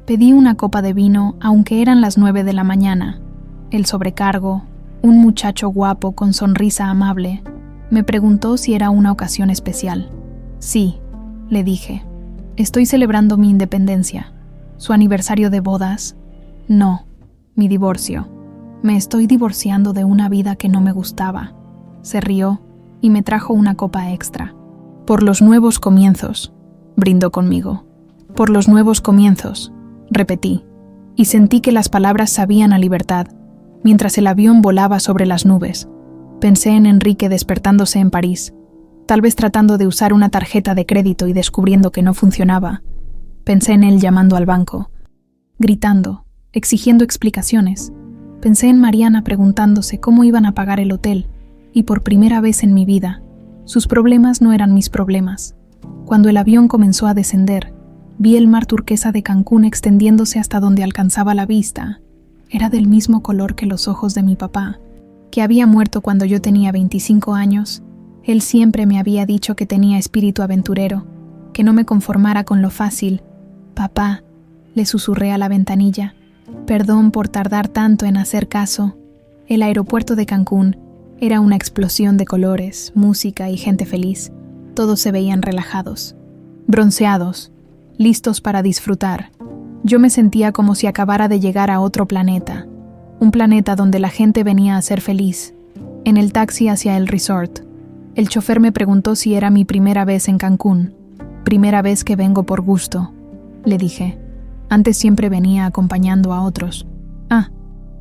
pedí una copa de vino aunque eran las 9 de la mañana. El sobrecargo, un muchacho guapo con sonrisa amable, me preguntó si era una ocasión especial. Sí, le dije. Estoy celebrando mi independencia. ¿Su aniversario de bodas? No, mi divorcio. Me estoy divorciando de una vida que no me gustaba. Se rió y me trajo una copa extra. Por los nuevos comienzos, brindó conmigo. Por los nuevos comienzos, repetí, y sentí que las palabras sabían a libertad, mientras el avión volaba sobre las nubes. Pensé en Enrique despertándose en París, tal vez tratando de usar una tarjeta de crédito y descubriendo que no funcionaba. Pensé en él llamando al banco, gritando, exigiendo explicaciones. Pensé en Mariana preguntándose cómo iban a pagar el hotel, y por primera vez en mi vida, sus problemas no eran mis problemas. Cuando el avión comenzó a descender, vi el mar turquesa de Cancún extendiéndose hasta donde alcanzaba la vista. Era del mismo color que los ojos de mi papá, que había muerto cuando yo tenía 25 años. Él siempre me había dicho que tenía espíritu aventurero, que no me conformara con lo fácil. Papá, le susurré a la ventanilla. Perdón por tardar tanto en hacer caso. El aeropuerto de Cancún era una explosión de colores, música y gente feliz. Todos se veían relajados, bronceados, listos para disfrutar. Yo me sentía como si acabara de llegar a otro planeta, un planeta donde la gente venía a ser feliz. En el taxi hacia el resort, el chofer me preguntó si era mi primera vez en Cancún. Primera vez que vengo por gusto, le dije. Antes siempre venía acompañando a otros. Ah,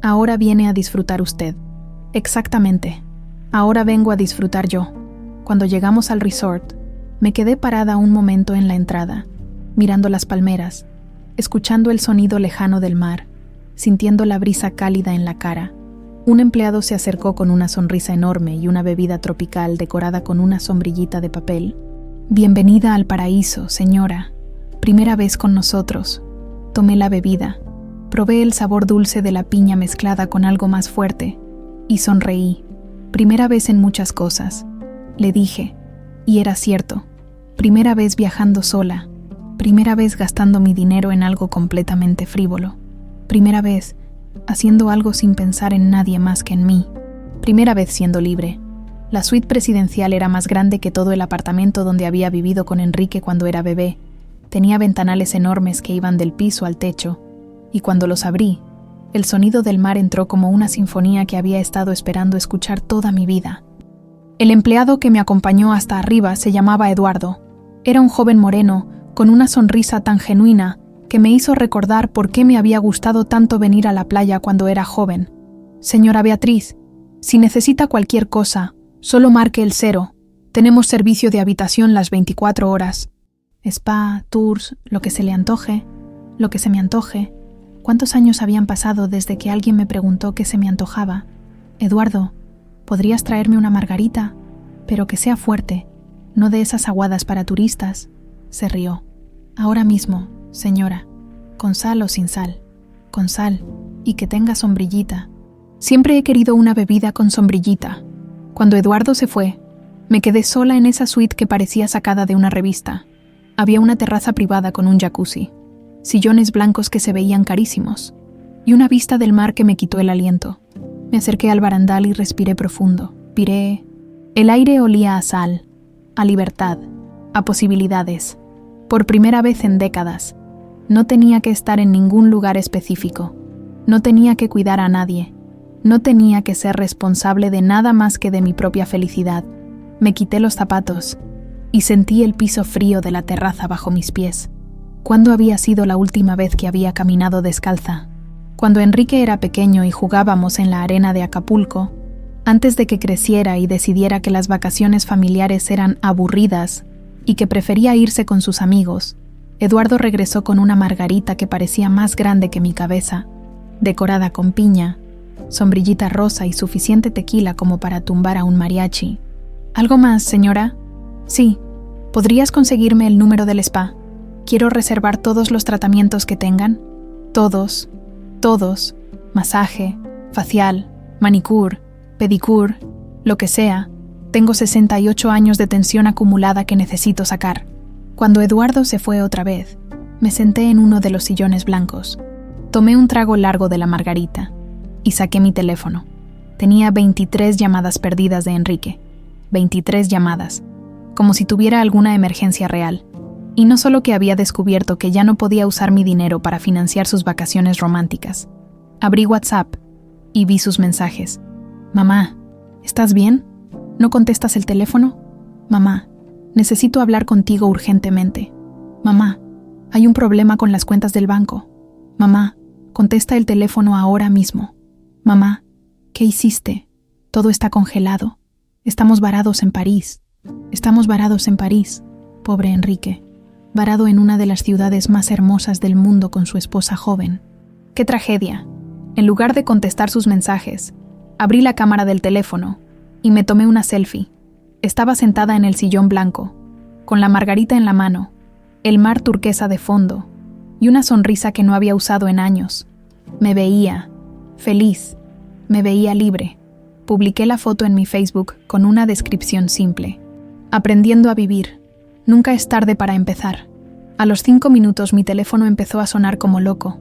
ahora viene a disfrutar usted. Exactamente. Ahora vengo a disfrutar yo. Cuando llegamos al resort, me quedé parada un momento en la entrada, mirando las palmeras, escuchando el sonido lejano del mar, sintiendo la brisa cálida en la cara. Un empleado se acercó con una sonrisa enorme y una bebida tropical decorada con una sombrillita de papel. Bienvenida al paraíso, señora. Primera vez con nosotros. Tomé la bebida, probé el sabor dulce de la piña mezclada con algo más fuerte y sonreí. Primera vez en muchas cosas, le dije, y era cierto. Primera vez viajando sola, primera vez gastando mi dinero en algo completamente frívolo, primera vez haciendo algo sin pensar en nadie más que en mí, primera vez siendo libre. La suite presidencial era más grande que todo el apartamento donde había vivido con Enrique cuando era bebé. Tenía ventanales enormes que iban del piso al techo, y cuando los abrí, el sonido del mar entró como una sinfonía que había estado esperando escuchar toda mi vida. El empleado que me acompañó hasta arriba se llamaba Eduardo. Era un joven moreno, con una sonrisa tan genuina que me hizo recordar por qué me había gustado tanto venir a la playa cuando era joven. Señora Beatriz, si necesita cualquier cosa, solo marque el 0. Tenemos servicio de habitación las 24 horas. Spa, tours, lo que se le antoje, lo que se me antoje. ¿Cuántos años habían pasado desde que alguien me preguntó qué se me antojaba? Eduardo, ¿podrías traerme una margarita? Pero que sea fuerte, no de esas aguadas para turistas. Se rió. Ahora mismo, señora. ¿Con sal o sin sal? Con sal, y que tenga sombrillita. Siempre he querido una bebida con sombrillita. Cuando Eduardo se fue, me quedé sola en esa suite que parecía sacada de una revista. Había una terraza privada con un jacuzzi, sillones blancos que se veían carísimos, y una vista del mar que me quitó el aliento. Me acerqué al barandal y respiré profundo. Piré. El aire olía a sal, a libertad, a posibilidades. Por primera vez en décadas. No tenía que estar en ningún lugar específico. No tenía que cuidar a nadie. No tenía que ser responsable de nada más que de mi propia felicidad. Me quité los zapatos y sentí el piso frío de la terraza bajo mis pies. ¿Cuándo había sido la última vez que había caminado descalza? Cuando Enrique era pequeño y jugábamos en la arena de Acapulco, antes de que creciera y decidiera que las vacaciones familiares eran aburridas y que prefería irse con sus amigos, Eduardo regresó con una margarita que parecía más grande que mi cabeza, decorada con piña, sombrillita rosa y suficiente tequila como para tumbar a un mariachi. ¿Algo más, señora? Sí. ¿Podrías conseguirme el número del spa? Quiero reservar todos los tratamientos que tengan. Todos. Masaje, facial, manicure, pedicure, lo que sea. Tengo 68 años de tensión acumulada que necesito sacar. Cuando Eduardo se fue otra vez, me senté en uno de los sillones blancos. Tomé un trago largo de la margarita y saqué mi teléfono. Tenía 23 llamadas perdidas de Enrique. 23 llamadas, como si tuviera alguna emergencia real. Y no solo que había descubierto que ya no podía usar mi dinero para financiar sus vacaciones románticas. Abrí WhatsApp y vi sus mensajes. Mamá, ¿estás bien? ¿No contestas el teléfono? Mamá, necesito hablar contigo urgentemente. Mamá, hay un problema con las cuentas del banco. Mamá, contesta el teléfono ahora mismo. Mamá, ¿qué hiciste? Todo está congelado. Estamos varados en París. Pobre Enrique. Varado en una de las ciudades más hermosas del mundo con su esposa joven. ¡Qué tragedia! En lugar de contestar sus mensajes, abrí la cámara del teléfono y me tomé una selfie. Estaba sentada en el sillón blanco, con la margarita en la mano, el mar turquesa de fondo y una sonrisa que no había usado en años. Me veía feliz, me veía libre. Publiqué la foto en mi Facebook con una descripción simple. Aprendiendo a vivir. Nunca es tarde para empezar. A los 5 minutos mi teléfono empezó a sonar como loco.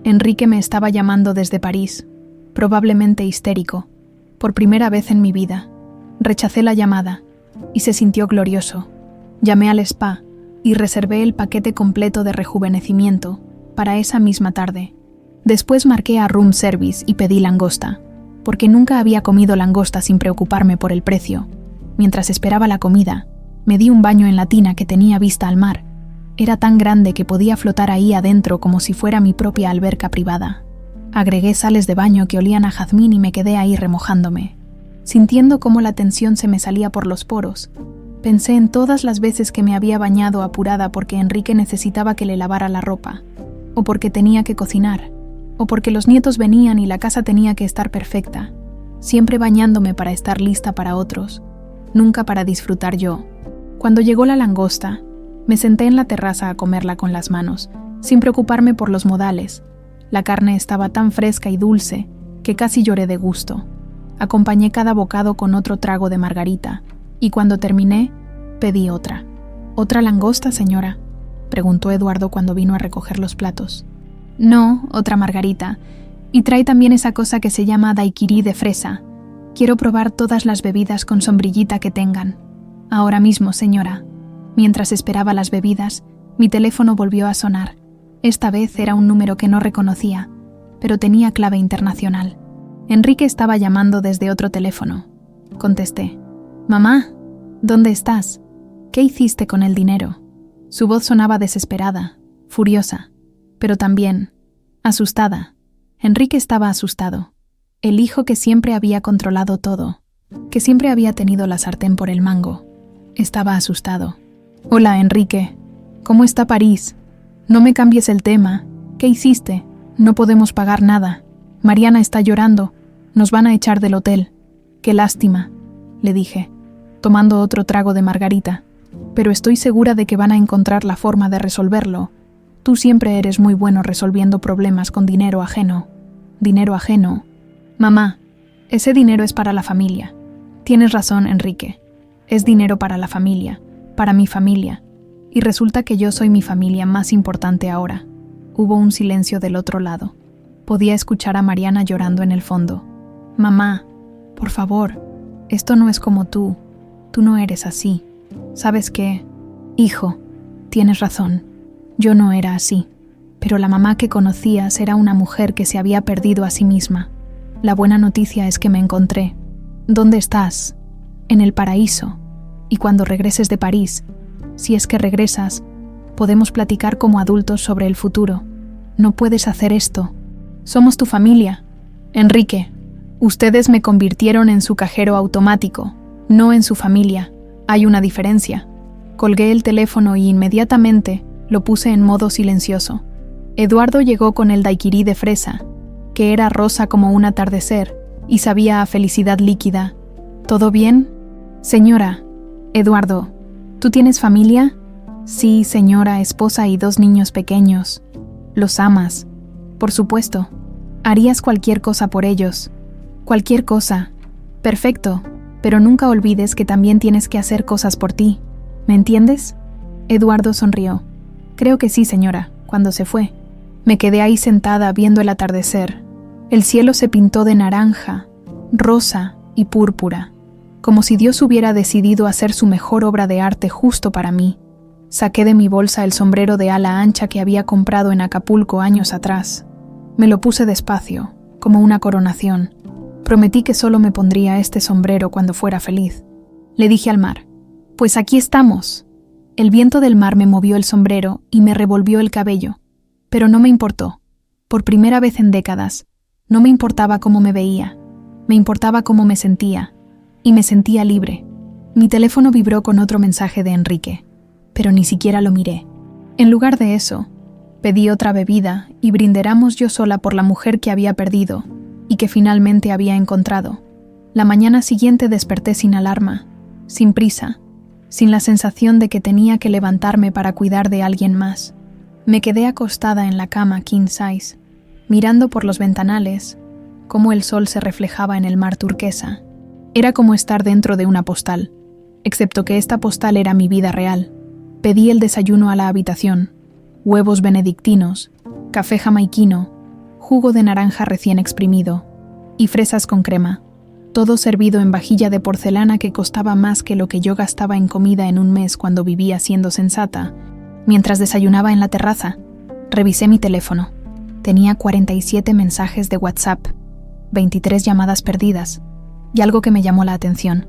Enrique me estaba llamando desde París, probablemente histérico, por primera vez en mi vida. Rechacé la llamada y se sintió glorioso. Llamé al spa y reservé el paquete completo de rejuvenecimiento para esa misma tarde. Después marqué a room service y pedí langosta, porque nunca había comido langosta sin preocuparme por el precio. Mientras esperaba la comida, me di un baño en la tina que tenía vista al mar. Era tan grande que podía flotar ahí adentro como si fuera mi propia alberca privada. Agregué sales de baño que olían a jazmín y me quedé ahí remojándome. Sintiendo cómo la tensión se me salía por los poros, pensé en todas las veces que me había bañado apurada porque Enrique necesitaba que le lavara la ropa, o porque tenía que cocinar, o porque los nietos venían y la casa tenía que estar perfecta, siempre bañándome para estar lista para otros, nunca para disfrutar yo. Cuando llegó la langosta, me senté en la terraza a comerla con las manos, sin preocuparme por los modales. La carne estaba tan fresca y dulce que casi lloré de gusto. Acompañé cada bocado con otro trago de margarita, y cuando terminé, pedí otra. ¿Otra langosta, señora?, preguntó Eduardo cuando vino a recoger los platos. No, otra margarita. Y trae también esa cosa que se llama daiquiri de fresa. Quiero probar todas las bebidas con sombrillita que tengan. Ahora mismo, señora. Mientras esperaba las bebidas, mi teléfono volvió a sonar. Esta vez era un número que no reconocía, pero tenía clave internacional. Enrique estaba llamando desde otro teléfono. Contesté. «Mamá, ¿dónde estás? ¿Qué hiciste con el dinero?» Su voz sonaba desesperada, furiosa, pero también asustada. Enrique estaba asustado. El hijo que siempre había controlado todo, que siempre había tenido la sartén por el mango, estaba asustado. «Hola, Enrique. ¿Cómo está París? No me cambies el tema. ¿Qué hiciste? No podemos pagar nada. Mariana está llorando. Nos van a echar del hotel. Qué lástima», le dije, tomando otro trago de margarita. «Pero estoy segura de que van a encontrar la forma de resolverlo. Tú siempre eres muy bueno resolviendo problemas con dinero ajeno». «¿Dinero ajeno?» «Mamá, ese dinero es para la familia». «Tienes razón, Enrique. Es dinero para la familia, para mi familia. Y resulta que yo soy mi familia más importante ahora». Hubo un silencio del otro lado. Podía escuchar a Mariana llorando en el fondo. «Mamá, por favor, esto no es como tú. Tú no eres así. ¿Sabes qué? Hijo, tienes razón. Yo no era así. Pero la mamá que conocías era una mujer que se había perdido a sí misma. La buena noticia es que me encontré. ¿Dónde estás? En el paraíso. Y cuando regreses de París, si es que regresas, podemos platicar como adultos sobre el futuro. No puedes hacer esto. Somos tu familia. Enrique, ustedes me convirtieron en su cajero automático, no en su familia. Hay una diferencia. Colgué el teléfono y inmediatamente lo puse en modo silencioso. Eduardo llegó con el daiquiri de fresa, que era rosa como un atardecer y sabía a felicidad líquida. ¿Todo bien? Señora. Eduardo, ¿tú tienes familia? Sí, señora, esposa y 2 niños pequeños. ¿Los amas? Por supuesto. Harías cualquier cosa por ellos. Cualquier cosa. Perfecto, pero nunca olvides que también tienes que hacer cosas por ti. ¿Me entiendes? Eduardo sonrió. Creo que sí, señora, cuando se fue. Me quedé ahí sentada viendo el atardecer. El cielo se pintó de naranja, rosa y púrpura, como si Dios hubiera decidido hacer su mejor obra de arte justo para mí. Saqué de mi bolsa el sombrero de ala ancha que había comprado en Acapulco años atrás. Me lo puse despacio, como una coronación. Prometí que solo me pondría este sombrero cuando fuera feliz. Le dije al mar, «Pues aquí estamos». El viento del mar me movió el sombrero y me revolvió el cabello, pero no me importó. Por primera vez en décadas, no me importaba cómo me veía, me importaba cómo me sentía, y me sentía libre. Mi teléfono vibró con otro mensaje de Enrique, pero ni siquiera lo miré. En lugar de eso, pedí otra bebida y brindáramos yo sola por la mujer que había perdido y que finalmente había encontrado. La mañana siguiente desperté sin alarma, sin prisa, sin la sensación de que tenía que levantarme para cuidar de alguien más. Me quedé acostada en la cama king size, mirando por los ventanales cómo el sol se reflejaba en el mar turquesa. Era como estar dentro de una postal, excepto que esta postal era mi vida real. Pedí el desayuno a la habitación, huevos benedictinos, café jamaiquino, jugo de naranja recién exprimido y fresas con crema, todo servido en vajilla de porcelana que costaba más que lo que yo gastaba en comida en un mes cuando vivía siendo sensata. Mientras desayunaba en la terraza, revisé mi teléfono. Tenía 47 mensajes de WhatsApp, 23 llamadas perdidas y algo que me llamó la atención,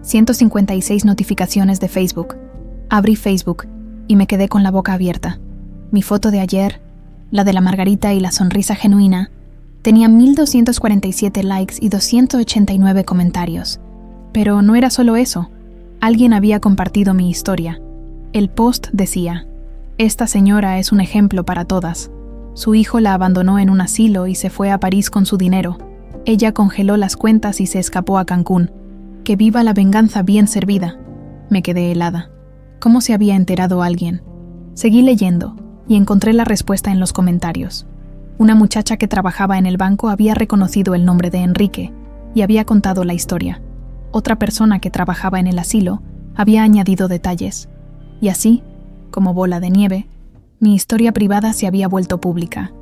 156 notificaciones de Facebook. Abrí Facebook y me quedé con la boca abierta. Mi foto de ayer, la de la margarita y la sonrisa genuina, tenía 1,247 likes y 289 comentarios. Pero no era solo eso. Alguien había compartido mi historia. El post decía, «Esta señora es un ejemplo para todas. Su hijo la abandonó en un asilo y se fue a París con su dinero. Ella congeló las cuentas y se escapó a Cancún. Que viva la venganza bien servida». Me quedé helada. ¿Cómo se había enterado alguien? Seguí leyendo y encontré la respuesta en los comentarios. Una muchacha que trabajaba en el banco había reconocido el nombre de Enrique y había contado la historia. Otra persona que trabajaba en el asilo había añadido detalles. Y así, como bola de nieve, mi historia privada se había vuelto pública.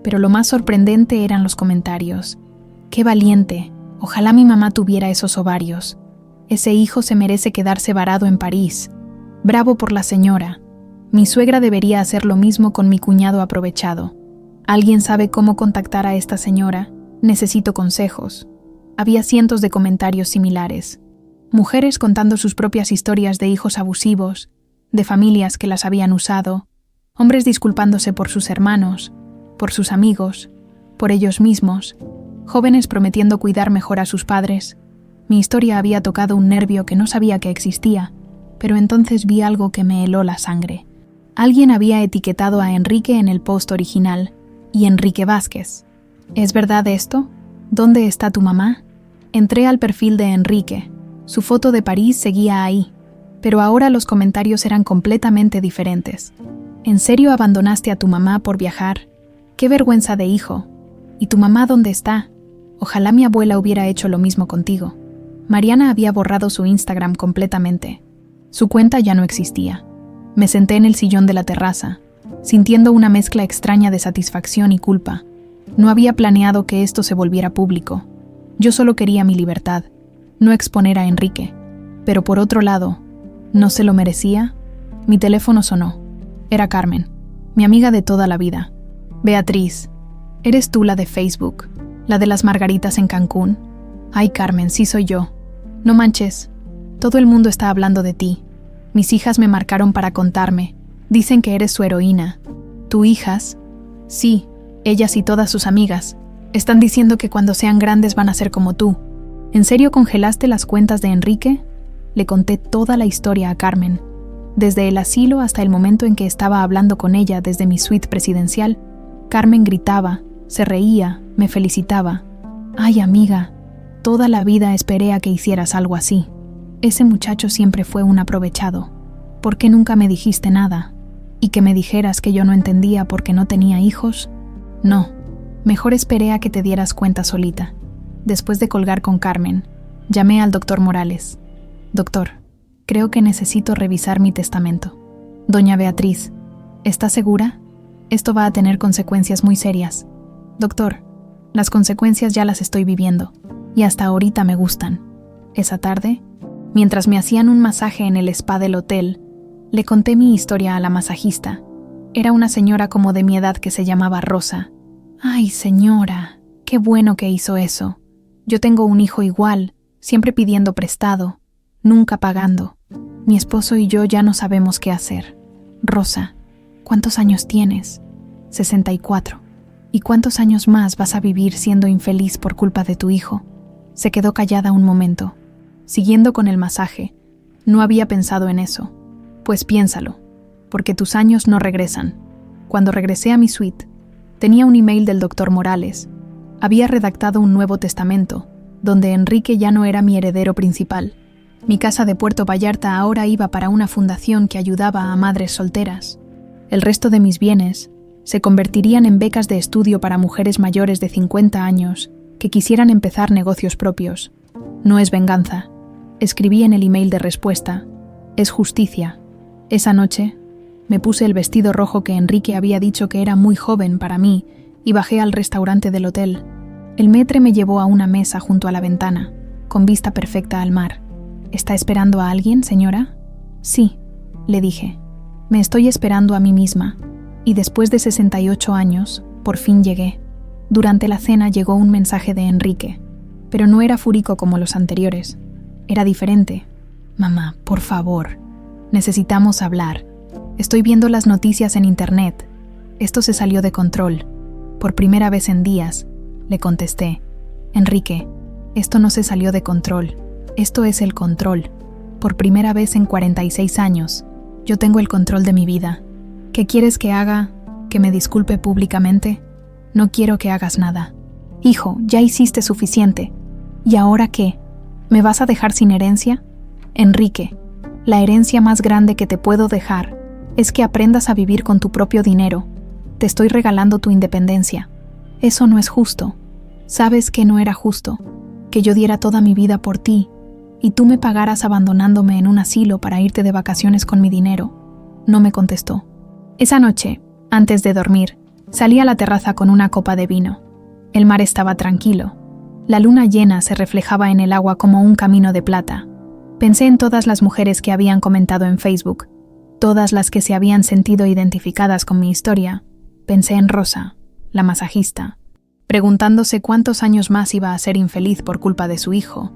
Pero lo más sorprendente eran los comentarios. ¡Qué valiente! Ojalá mi mamá tuviera esos ovarios. Ese hijo se merece quedarse varado en París. Bravo por la señora. Mi suegra debería hacer lo mismo con mi cuñado aprovechado. ¿Alguien sabe cómo contactar a esta señora? Necesito consejos. Había cientos de comentarios similares. Mujeres contando sus propias historias de hijos abusivos, de familias que las habían usado, hombres disculpándose por sus hermanos, por sus amigos, por ellos mismos, jóvenes prometiendo cuidar mejor a sus padres. Mi historia había tocado un nervio que no sabía que existía, pero entonces vi algo que me heló la sangre. Alguien había etiquetado a Enrique en el post original, y Enrique Vázquez. ¿Es verdad esto? ¿Dónde está tu mamá? Entré al perfil de Enrique. Su foto de París seguía ahí, pero ahora los comentarios eran completamente diferentes. ¿En serio abandonaste a tu mamá por viajar? ¡Qué vergüenza de hijo! ¿Y tu mamá dónde está? Ojalá mi abuela hubiera hecho lo mismo contigo. Mariana había borrado su Instagram completamente. Su cuenta ya no existía. Me senté en el sillón de la terraza, sintiendo una mezcla extraña de satisfacción y culpa. No había planeado que esto se volviera público. Yo solo quería mi libertad, no exponer a Enrique. Pero por otro lado, ¿no se lo merecía? Mi teléfono sonó. Era Carmen, mi amiga de toda la vida. Beatriz, ¿eres tú la de Facebook? ¿La de las margaritas en Cancún? Ay, Carmen, sí soy yo. No manches, todo el mundo está hablando de ti. Mis hijas me marcaron para contarme. Dicen que eres su heroína. ¿Tu hijas? Sí, Ellas y todas sus amigas están diciendo que cuando sean grandes van a ser como tú. ¿En serio congelaste las cuentas de Enrique? Le conté toda la historia a Carmen. Desde el asilo hasta el momento en que estaba hablando con ella desde mi suite presidencial, Carmen gritaba, se reía, me felicitaba. Ay, amiga, toda la vida esperé a que hicieras algo así. Ese muchacho siempre fue un aprovechado. ¿Por qué nunca me dijiste nada? ¿Y que me dijeras que yo no entendía porque no tenía hijos? No, mejor esperé a que te dieras cuenta solita. Después de colgar con Carmen, llamé al doctor Morales. Doctor, creo que necesito revisar mi testamento. Doña Beatriz, ¿está segura? Esto va a tener consecuencias muy serias. Doctor, las consecuencias ya las estoy viviendo, y hasta ahorita me gustan. Esa tarde, mientras me hacían un masaje en el spa del hotel, le conté mi historia a la masajista. Era una señora como de mi edad que se llamaba Rosa. Ay, señora, qué bueno que hizo eso. Yo tengo un hijo igual, siempre pidiendo prestado, nunca pagando. Mi esposo y yo ya no sabemos qué hacer. Rosa, ¿cuántos años tienes? 64. ¿Y cuántos años más vas a vivir siendo infeliz por culpa de tu hijo? Se quedó callada un momento. Siguiendo con el masaje, no había pensado en eso. Pues piénsalo, porque tus años no regresan. Cuando regresé a mi suite, tenía un email del doctor Morales. Había redactado un nuevo testamento, donde Enrique ya no era mi heredero principal. Mi casa de Puerto Vallarta ahora iba para una fundación que ayudaba a madres solteras. El resto de mis bienes se convertirían en becas de estudio para mujeres mayores de 50 años que quisieran empezar negocios propios. No es venganza. Escribí en el email de respuesta. Es justicia. Esa noche, me puse el vestido rojo que Enrique había dicho que era muy joven para mí y bajé al restaurante del hotel. El maître me llevó a una mesa junto a la ventana, con vista perfecta al mar. ¿Está esperando a alguien, señora? Sí, le dije. Me estoy esperando a mí misma. Y después de 68 años, por fin llegué. Durante la cena llegó un mensaje de Enrique, pero no era fúrico como los anteriores. Era diferente. Mamá, por favor, necesitamos hablar. Estoy viendo las noticias en internet. Esto se salió de control. Por primera vez en días, le contesté. Enrique, esto no se salió de control. Esto es el control. Por primera vez en 46 años, yo tengo el control de mi vida. ¿Qué quieres que haga? ¿Que me disculpe públicamente? No quiero que hagas nada. Hijo, ya hiciste suficiente. ¿Y ahora qué? ¿Me vas a dejar sin herencia? Enrique, la herencia más grande que te puedo dejar es que aprendas a vivir con tu propio dinero. Te estoy regalando tu independencia. Eso no es justo. Sabes que no era justo, que yo diera toda mi vida por ti y tú me pagaras abandonándome en un asilo para irte de vacaciones con mi dinero. No me contestó. Esa noche, antes de dormir, salí a la terraza con una copa de vino. El mar estaba tranquilo. La luna llena se reflejaba en el agua como un camino de plata. Pensé en todas las mujeres que habían comentado en Facebook, todas las que se habían sentido identificadas con mi historia. Pensé en Rosa, la masajista, preguntándose cuántos años más iba a ser infeliz por culpa de su hijo.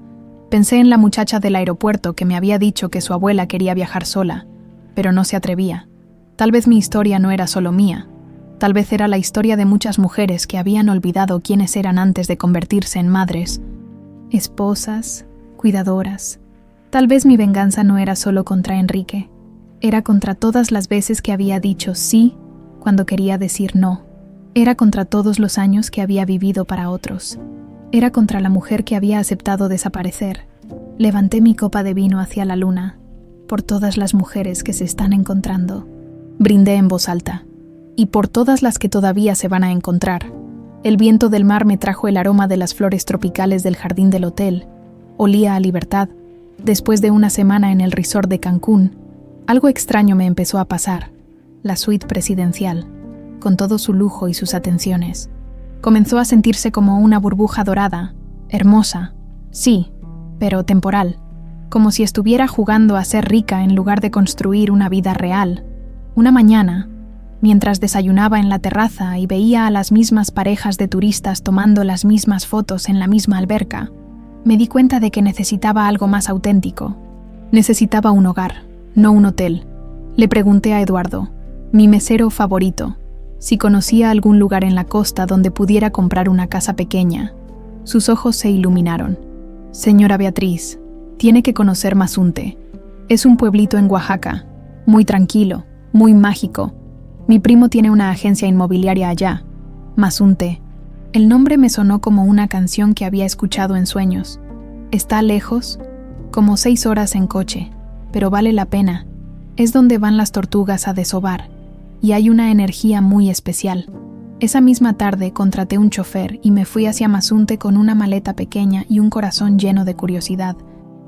Pensé en la muchacha del aeropuerto que me había dicho que su abuela quería viajar sola, pero no se atrevía. Tal vez mi historia no era solo mía. Tal vez era la historia de muchas mujeres que habían olvidado quiénes eran antes de convertirse en madres, esposas, cuidadoras. Tal vez mi venganza no era solo contra Enrique. Era contra todas las veces que había dicho sí cuando quería decir no. Era contra todos los años que había vivido para otros. Era contra la mujer que había aceptado desaparecer. Levanté mi copa de vino hacia la luna, por todas las mujeres que se están encontrando. Brindé en voz alta. Y por todas las que todavía se van a encontrar. El viento del mar me trajo el aroma de las flores tropicales del jardín del hotel. Olía a libertad. Después de una semana en el resort de Cancún, algo extraño me empezó a pasar. La suite presidencial, con todo su lujo y sus atenciones, comenzó a sentirse como una burbuja dorada, hermosa, sí, pero temporal, como si estuviera jugando a ser rica en lugar de construir una vida real. Una mañana, mientras desayunaba en la terraza y veía a las mismas parejas de turistas tomando las mismas fotos en la misma alberca, me di cuenta de que necesitaba algo más auténtico. Necesitaba un hogar, no un hotel. Le pregunté a Eduardo, mi mesero favorito, si conocía algún lugar en la costa donde pudiera comprar una casa pequeña. Sus ojos se iluminaron. Señora Beatriz, tiene que conocer Mazunte. Es un pueblito en Oaxaca, muy tranquilo, muy mágico. Mi primo tiene una agencia inmobiliaria allá. Mazunte. El nombre me sonó como una canción que había escuchado en sueños. Está lejos, como 6 horas en coche, pero vale la pena. Es donde van las tortugas a desovar, y hay una energía muy especial. Esa misma tarde contraté un chofer y me fui hacia Mazunte con una maleta pequeña y un corazón lleno de curiosidad.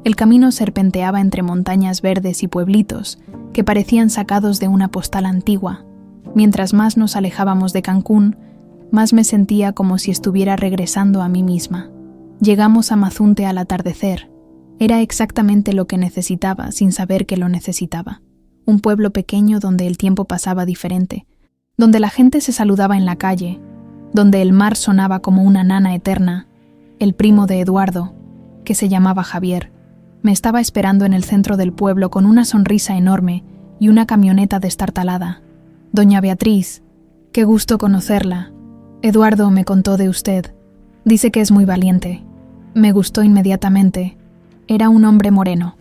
El camino serpenteaba entre montañas verdes y pueblitos que parecían sacados de una postal antigua. Mientras más nos alejábamos de Cancún, más me sentía como si estuviera regresando a mí misma. Llegamos a Mazunte al atardecer. Era exactamente lo que necesitaba sin saber que lo necesitaba. Un pueblo pequeño donde el tiempo pasaba diferente, donde la gente se saludaba en la calle, donde el mar sonaba como una nana eterna. El primo de Eduardo, que se llamaba Javier, me estaba esperando en el centro del pueblo con una sonrisa enorme y una camioneta destartalada. Doña Beatriz, qué gusto conocerla. Eduardo me contó de usted. Dice que es muy valiente. Me gustó inmediatamente. Era un hombre moreno,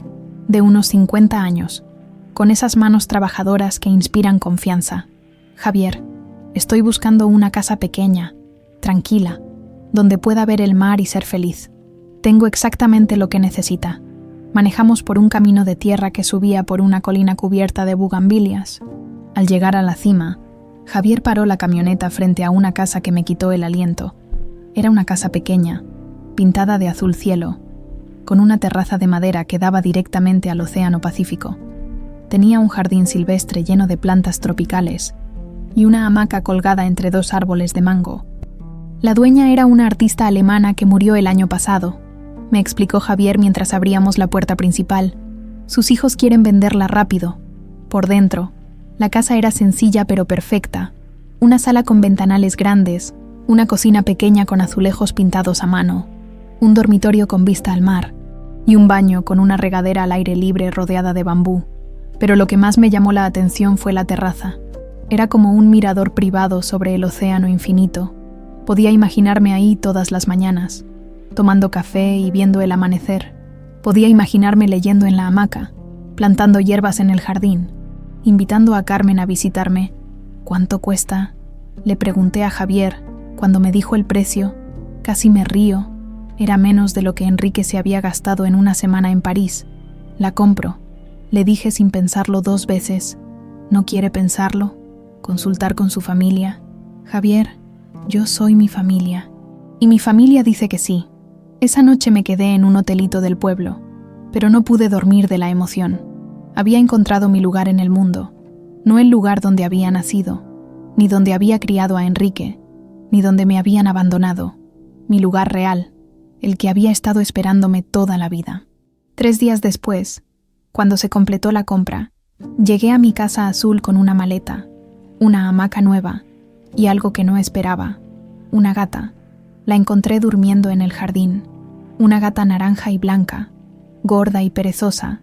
de unos 50 años, con esas manos trabajadoras que inspiran confianza. Javier, estoy buscando una casa pequeña, tranquila, donde pueda ver el mar y ser feliz. Tengo exactamente lo que necesita. Manejamos por un camino de tierra que subía por una colina cubierta de bugambilias. Al llegar a la cima, Javier paró la camioneta frente a una casa que me quitó el aliento. Era una casa pequeña, pintada de azul cielo, con una terraza de madera que daba directamente al Océano Pacífico. Tenía un jardín silvestre lleno de plantas tropicales y una hamaca colgada entre 2 árboles de mango. La dueña era una artista alemana que murió el año pasado, me explicó Javier mientras abríamos la puerta principal. Sus hijos quieren venderla rápido. Por dentro, la casa era sencilla pero perfecta. Una sala con ventanales grandes, una cocina pequeña con azulejos pintados a mano, un dormitorio con vista al mar y un baño con una regadera al aire libre rodeada de bambú. Pero lo que más me llamó la atención fue la terraza. Era como un mirador privado sobre el océano infinito. Podía imaginarme ahí todas las mañanas, tomando café y viendo el amanecer. Podía imaginarme leyendo en la hamaca, plantando hierbas en el jardín, invitando a Carmen a visitarme. ¿Cuánto cuesta?, le pregunté a Javier. Cuando me dijo el precio, casi me río. Era menos de lo que Enrique se había gastado en una semana en París. La compro, le dije sin pensarlo 2 veces. ¿No quiere pensarlo? ¿Consultar con su familia? Javier, yo soy mi familia. Y mi familia dice que sí. Esa noche me quedé en un hotelito del pueblo, pero no pude dormir de la emoción. Había encontrado mi lugar en el mundo, no el lugar donde había nacido, ni donde había criado a Enrique, ni donde me habían abandonado. Mi lugar real, el que había estado esperándome toda la vida. 3 días después, cuando se completó la compra, llegué a mi casa azul con una maleta, una hamaca nueva y algo que no esperaba, una gata. La encontré durmiendo en el jardín, una gata naranja y blanca, gorda y perezosa,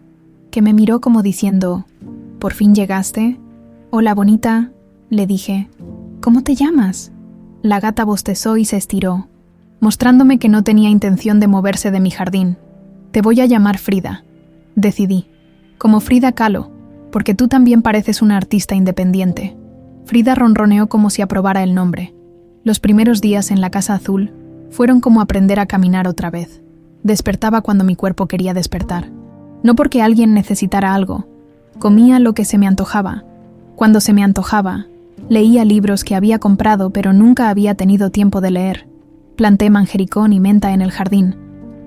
que me miró como diciendo, ¿por fin llegaste? Hola, bonita, le dije. ¿Cómo te llamas? La gata bostezó y se estiró, mostrándome que no tenía intención de moverse de mi jardín. Te voy a llamar Frida, decidí, como Frida Kahlo, porque tú también pareces una artista independiente. Frida ronroneó como si aprobara el nombre. Los primeros días en la casa azul fueron como aprender a caminar otra vez. Despertaba cuando mi cuerpo quería despertar. No porque alguien necesitara algo. Comía lo que se me antojaba. Cuando se me antojaba, leía libros que había comprado pero nunca había tenido tiempo de leer. Planté manjericón y menta en el jardín.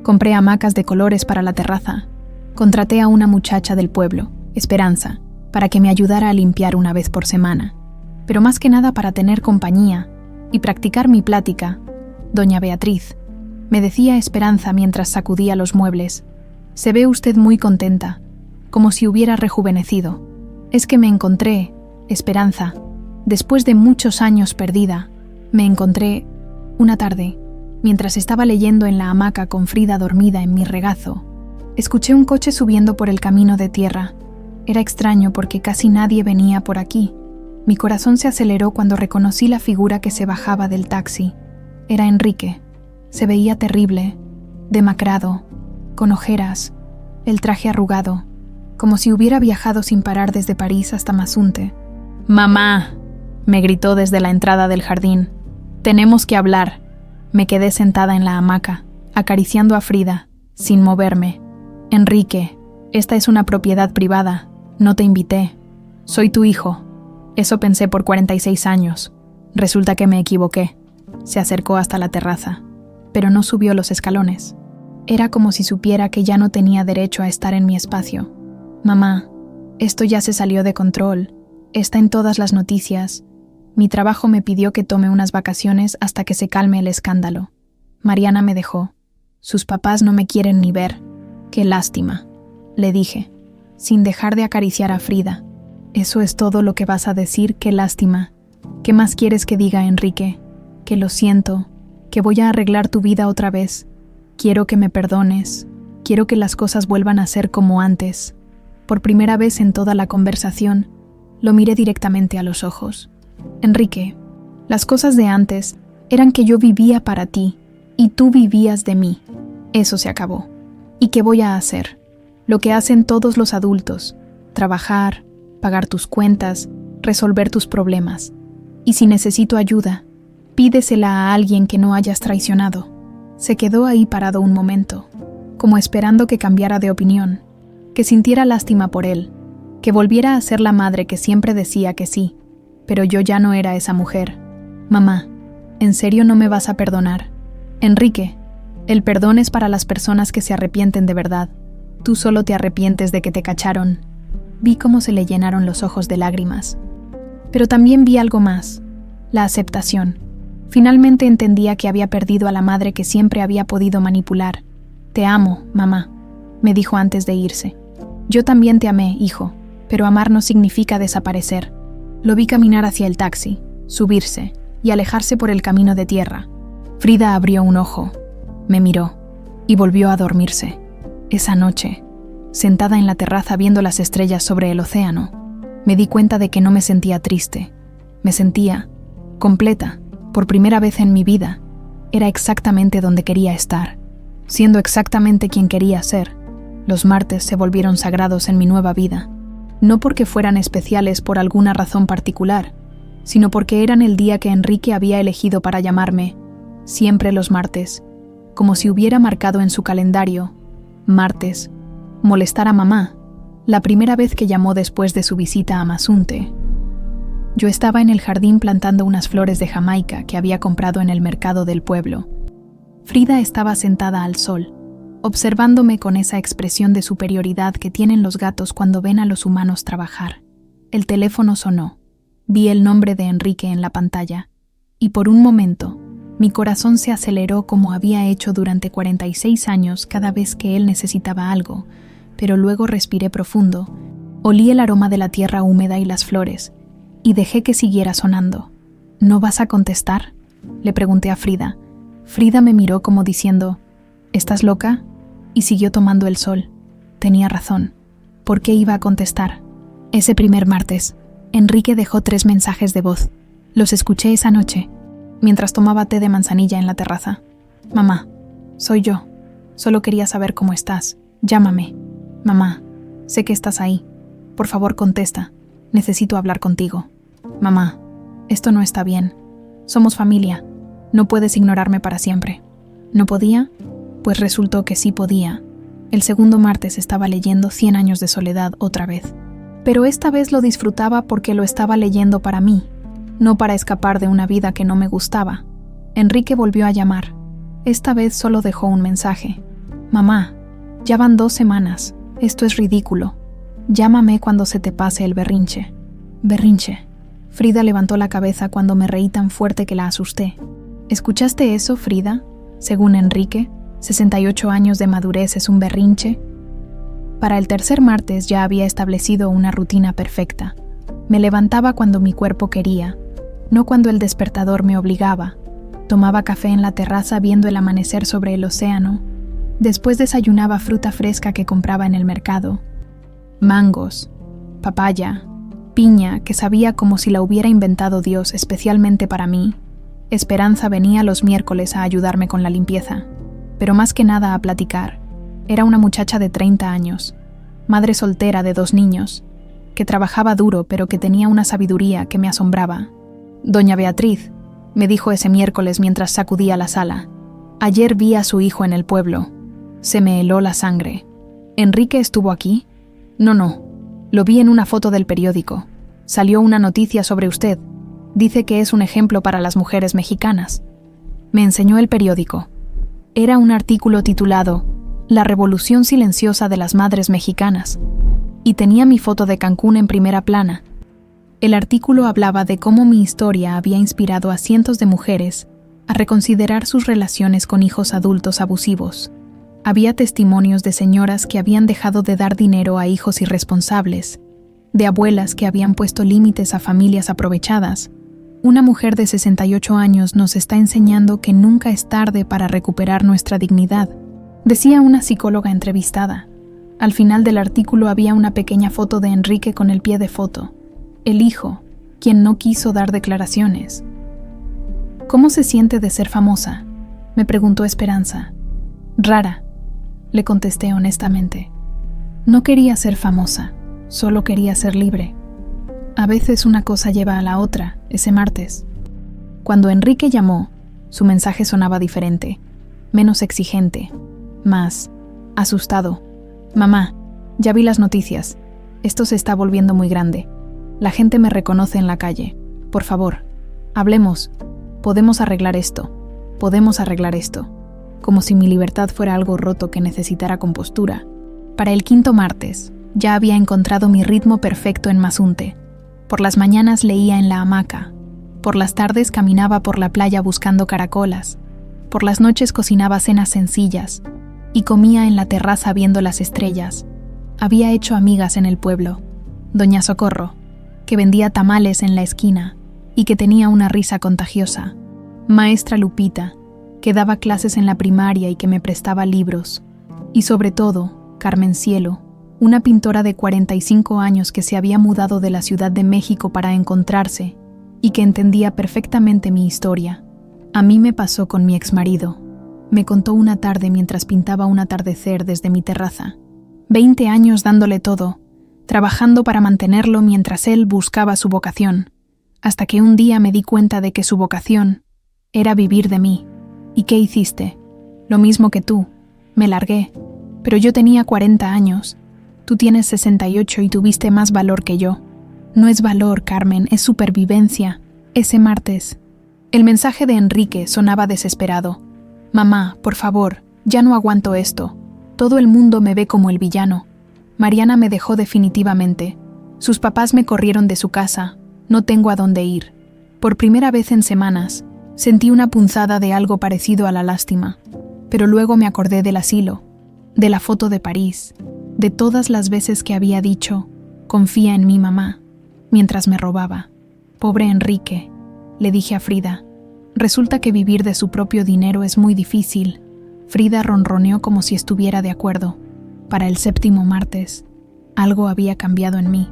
Compré hamacas de colores para la terraza. Contraté a una muchacha del pueblo, Esperanza, para que me ayudara a limpiar una vez por semana. Pero más que nada para tener compañía y practicar mi plática. Doña Beatriz, me decía Esperanza mientras sacudía los muebles, se ve usted muy contenta, como si hubiera rejuvenecido. Es que me encontré, Esperanza, después de muchos años perdida, me encontré, una tarde, mientras estaba leyendo en la hamaca con Frida dormida en mi regazo, escuché un coche subiendo por el camino de tierra. Era extraño porque casi nadie venía por aquí. Mi corazón se aceleró cuando reconocí la figura que se bajaba del taxi. Era Enrique. Se veía terrible, demacrado, con ojeras, el traje arrugado, como si hubiera viajado sin parar desde París hasta Mazunte. «¡Mamá!», me gritó desde la entrada del jardín. «Tenemos que hablar». Me quedé sentada en la hamaca, acariciando a Frida, sin moverme. «Enrique, esta es una propiedad privada. No te invité. Soy tu hijo». Eso pensé por 46 años. Resulta que me equivoqué. Se acercó hasta la terraza, pero no subió los escalones. Era como si supiera que ya no tenía derecho a estar en mi espacio. «Mamá, esto ya se salió de control. Está en todas las noticias. Mi trabajo me pidió que tome unas vacaciones hasta que se calme el escándalo. Mariana me dejó. Sus papás no me quieren ni ver. Qué lástima», le dije, sin dejar de acariciar a Frida. «Eso es todo lo que vas a decir, qué lástima. ¿Qué más quieres que diga, Enrique? Que lo siento, que voy a arreglar tu vida otra vez. Quiero que me perdones. Quiero que las cosas vuelvan a ser como antes». Por primera vez en toda la conversación, lo miré directamente a los ojos. «Enrique, las cosas de antes eran que yo vivía para ti y tú vivías de mí. Eso se acabó. ¿Y qué voy a hacer? Lo que hacen todos los adultos: trabajar, pagar tus cuentas, resolver tus problemas. Y si necesito ayuda, pídesela a alguien que no hayas traicionado». Se quedó ahí parado un momento, como esperando que cambiara de opinión, que sintiera lástima por él, que volviera a ser la madre que siempre decía que sí. Pero yo ya no era esa mujer. «Mamá, ¿en serio no me vas a perdonar? Enrique, el perdón es para las personas que se arrepienten de verdad. Tú solo te arrepientes de que te cacharon». Vi cómo se le llenaron los ojos de lágrimas. Pero también vi algo más: la aceptación. Finalmente entendía que había perdido a la madre que siempre había podido manipular. «Te amo, mamá», me dijo antes de irse. «Yo también te amé, hijo, pero amar no significa desaparecer». Lo vi caminar hacia el taxi, subirse y alejarse por el camino de tierra. Frida abrió un ojo, me miró y volvió a dormirse. Esa noche, sentada en la terraza viendo las estrellas sobre el océano, me di cuenta de que no me sentía triste. Me sentía completa. Por primera vez en mi vida, era exactamente donde quería estar, siendo exactamente quien quería ser. Los martes se volvieron sagrados en mi nueva vida, no porque fueran especiales por alguna razón particular, sino porque eran el día que Enrique había elegido para llamarme, siempre los martes, como si hubiera marcado en su calendario: martes, molestar a mamá, la primera vez que llamó después de su visita a Mazunte. Yo estaba en el jardín plantando unas flores de Jamaica que había comprado en el mercado del pueblo. Frida estaba sentada al sol, observándome con esa expresión de superioridad que tienen los gatos cuando ven a los humanos trabajar. El teléfono sonó. Vi el nombre de Enrique en la pantalla, y por un momento, mi corazón se aceleró como había hecho durante 46 años cada vez que él necesitaba algo, pero luego respiré profundo, olí el aroma de la tierra húmeda y las flores, y dejé que siguiera sonando. «¿No vas a contestar?», le pregunté a Frida. Frida me miró como diciendo: «¿Estás loca?», y siguió tomando el sol. Tenía razón. ¿Por qué iba a contestar? Ese primer martes, Enrique dejó 3 mensajes de voz. Los escuché esa noche, mientras tomaba té de manzanilla en la terraza. «Mamá, soy yo. Solo quería saber cómo estás. Llámame. Mamá, sé que estás ahí. Por favor, contesta. Necesito hablar contigo. Mamá, esto no está bien. Somos familia. No puedes ignorarme para siempre». ¿No podía? Pues resultó que sí podía. El segundo martes estaba leyendo 100 años de soledad otra vez. Pero esta vez lo disfrutaba porque lo estaba leyendo para mí, no para escapar de una vida que no me gustaba. Enrique volvió a llamar. Esta vez solo dejó un mensaje: «Mamá, ya van 2 semanas. Esto es ridículo. Llámame cuando se te pase el berrinche». «Berrinche». Frida levantó la cabeza cuando me reí tan fuerte que la asusté. «¿Escuchaste eso, Frida? Según Enrique, 68 años de madurez es un berrinche». Para el tercer martes ya había establecido una rutina perfecta. Me levantaba cuando mi cuerpo quería, no cuando el despertador me obligaba. Tomaba café en la terraza viendo el amanecer sobre el océano. Después desayunaba fruta fresca que compraba en el mercado: mangos, papaya, piña que sabía como si la hubiera inventado Dios especialmente para mí. Esperanza venía los miércoles a ayudarme con la limpieza, pero más que nada a platicar. Era una muchacha de 30 años, madre soltera de 2 niños, que trabajaba duro pero que tenía una sabiduría que me asombraba. «Doña Beatriz», me dijo ese miércoles mientras sacudía la sala, «ayer vi a su hijo en el pueblo. Se me heló la sangre. ¿Enrique estuvo aquí?» No. Lo vi en una foto del periódico. Salió una noticia sobre usted. Dice que es un ejemplo para las mujeres mexicanas. Me enseñó el periódico. Era un artículo titulado «La revolución silenciosa de las madres mexicanas», y tenía mi foto de Cancún en primera plana. El artículo hablaba de cómo mi historia había inspirado a cientos de mujeres a reconsiderar sus relaciones con hijos adultos abusivos. Había testimonios de señoras que habían dejado de dar dinero a hijos irresponsables, de abuelas que habían puesto límites a familias aprovechadas. Una mujer de 68 años nos está enseñando que nunca es tarde para recuperar nuestra dignidad, decía una psicóloga entrevistada. Al final del artículo había una pequeña foto de Enrique con el pie de foto, el hijo, quien no quiso dar declaraciones. «¿Cómo se siente de ser famosa?», me preguntó Esperanza. «Rara», le contesté honestamente. No quería ser famosa, solo quería ser libre. A veces una cosa lleva a la otra, ese martes. Cuando Enrique llamó, su mensaje sonaba diferente, menos exigente, más asustado. «Mamá, ya vi las noticias. Esto se está volviendo muy grande. La gente me reconoce en la calle. Por favor, hablemos. Podemos arreglar esto. Como si mi libertad fuera algo roto que necesitara compostura. Para el 5º martes, ya había encontrado mi ritmo perfecto en Mazunte. Por las mañanas leía en la hamaca. Por las tardes caminaba por la playa buscando caracolas. Por las noches cocinaba cenas sencillas y comía en la terraza viendo las estrellas. Había hecho amigas en el pueblo. Doña Socorro, que vendía tamales en la esquina y que tenía una risa contagiosa. Maestra Lupita, que daba clases en la primaria y que me prestaba libros. Y sobre todo, Carmen Cielo, una pintora de 45 años que se había mudado de la Ciudad de México para encontrarse y que entendía perfectamente mi historia. A mí me pasó con mi exmarido. Me contó una tarde mientras pintaba un atardecer desde mi terraza. 20 años dándole todo, trabajando para mantenerlo mientras él buscaba su vocación, hasta que un día me di cuenta de que su vocación era vivir de mí. ¿Y qué hiciste? Lo mismo que tú. Me largué, pero yo tenía 40 años. Tú tienes 68 y tuviste más valor que yo. No es valor, Carmen, es supervivencia. Ese martes. El mensaje de Enrique sonaba desesperado. «Mamá, por favor, ya no aguanto esto. Todo el mundo me ve como el villano. Mariana me dejó definitivamente. Sus papás me corrieron de su casa. No tengo a dónde ir. Por primera vez en semanas, sentí una punzada de algo parecido a la lástima. Pero luego me acordé del asilo, de la foto de París, de todas las veces que había dicho, confía en mí, mamá, mientras me robaba. Pobre Enrique, le dije a Frida. Resulta que vivir de su propio dinero es muy difícil. Frida ronroneó como si estuviera de acuerdo. Para el 7º martes, algo había cambiado en mí.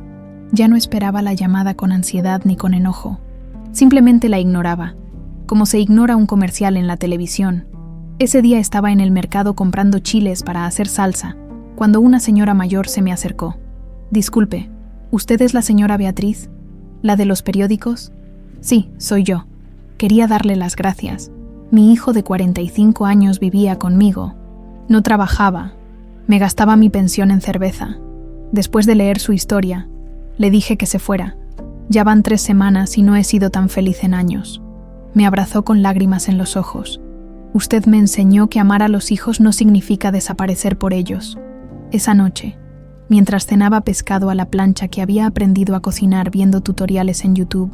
Ya no esperaba la llamada con ansiedad ni con enojo. Simplemente la ignoraba, como se ignora un comercial en la televisión. Ese día estaba en el mercado comprando chiles para hacer salsa, cuando una señora mayor se me acercó. «Disculpe, ¿usted es la señora Beatriz? ¿La de los periódicos?» «Sí, soy yo. Quería darle las gracias. Mi hijo de 45 años vivía conmigo. No trabajaba. Me gastaba mi pensión en cerveza. Después de leer su historia, le dije que se fuera. Ya van 3 semanas y no he sido tan feliz en años». Me abrazó con lágrimas en los ojos. «Usted me enseñó que amar a los hijos no significa desaparecer por ellos». Esa noche, mientras cenaba pescado a la plancha que había aprendido a cocinar viendo tutoriales en YouTube,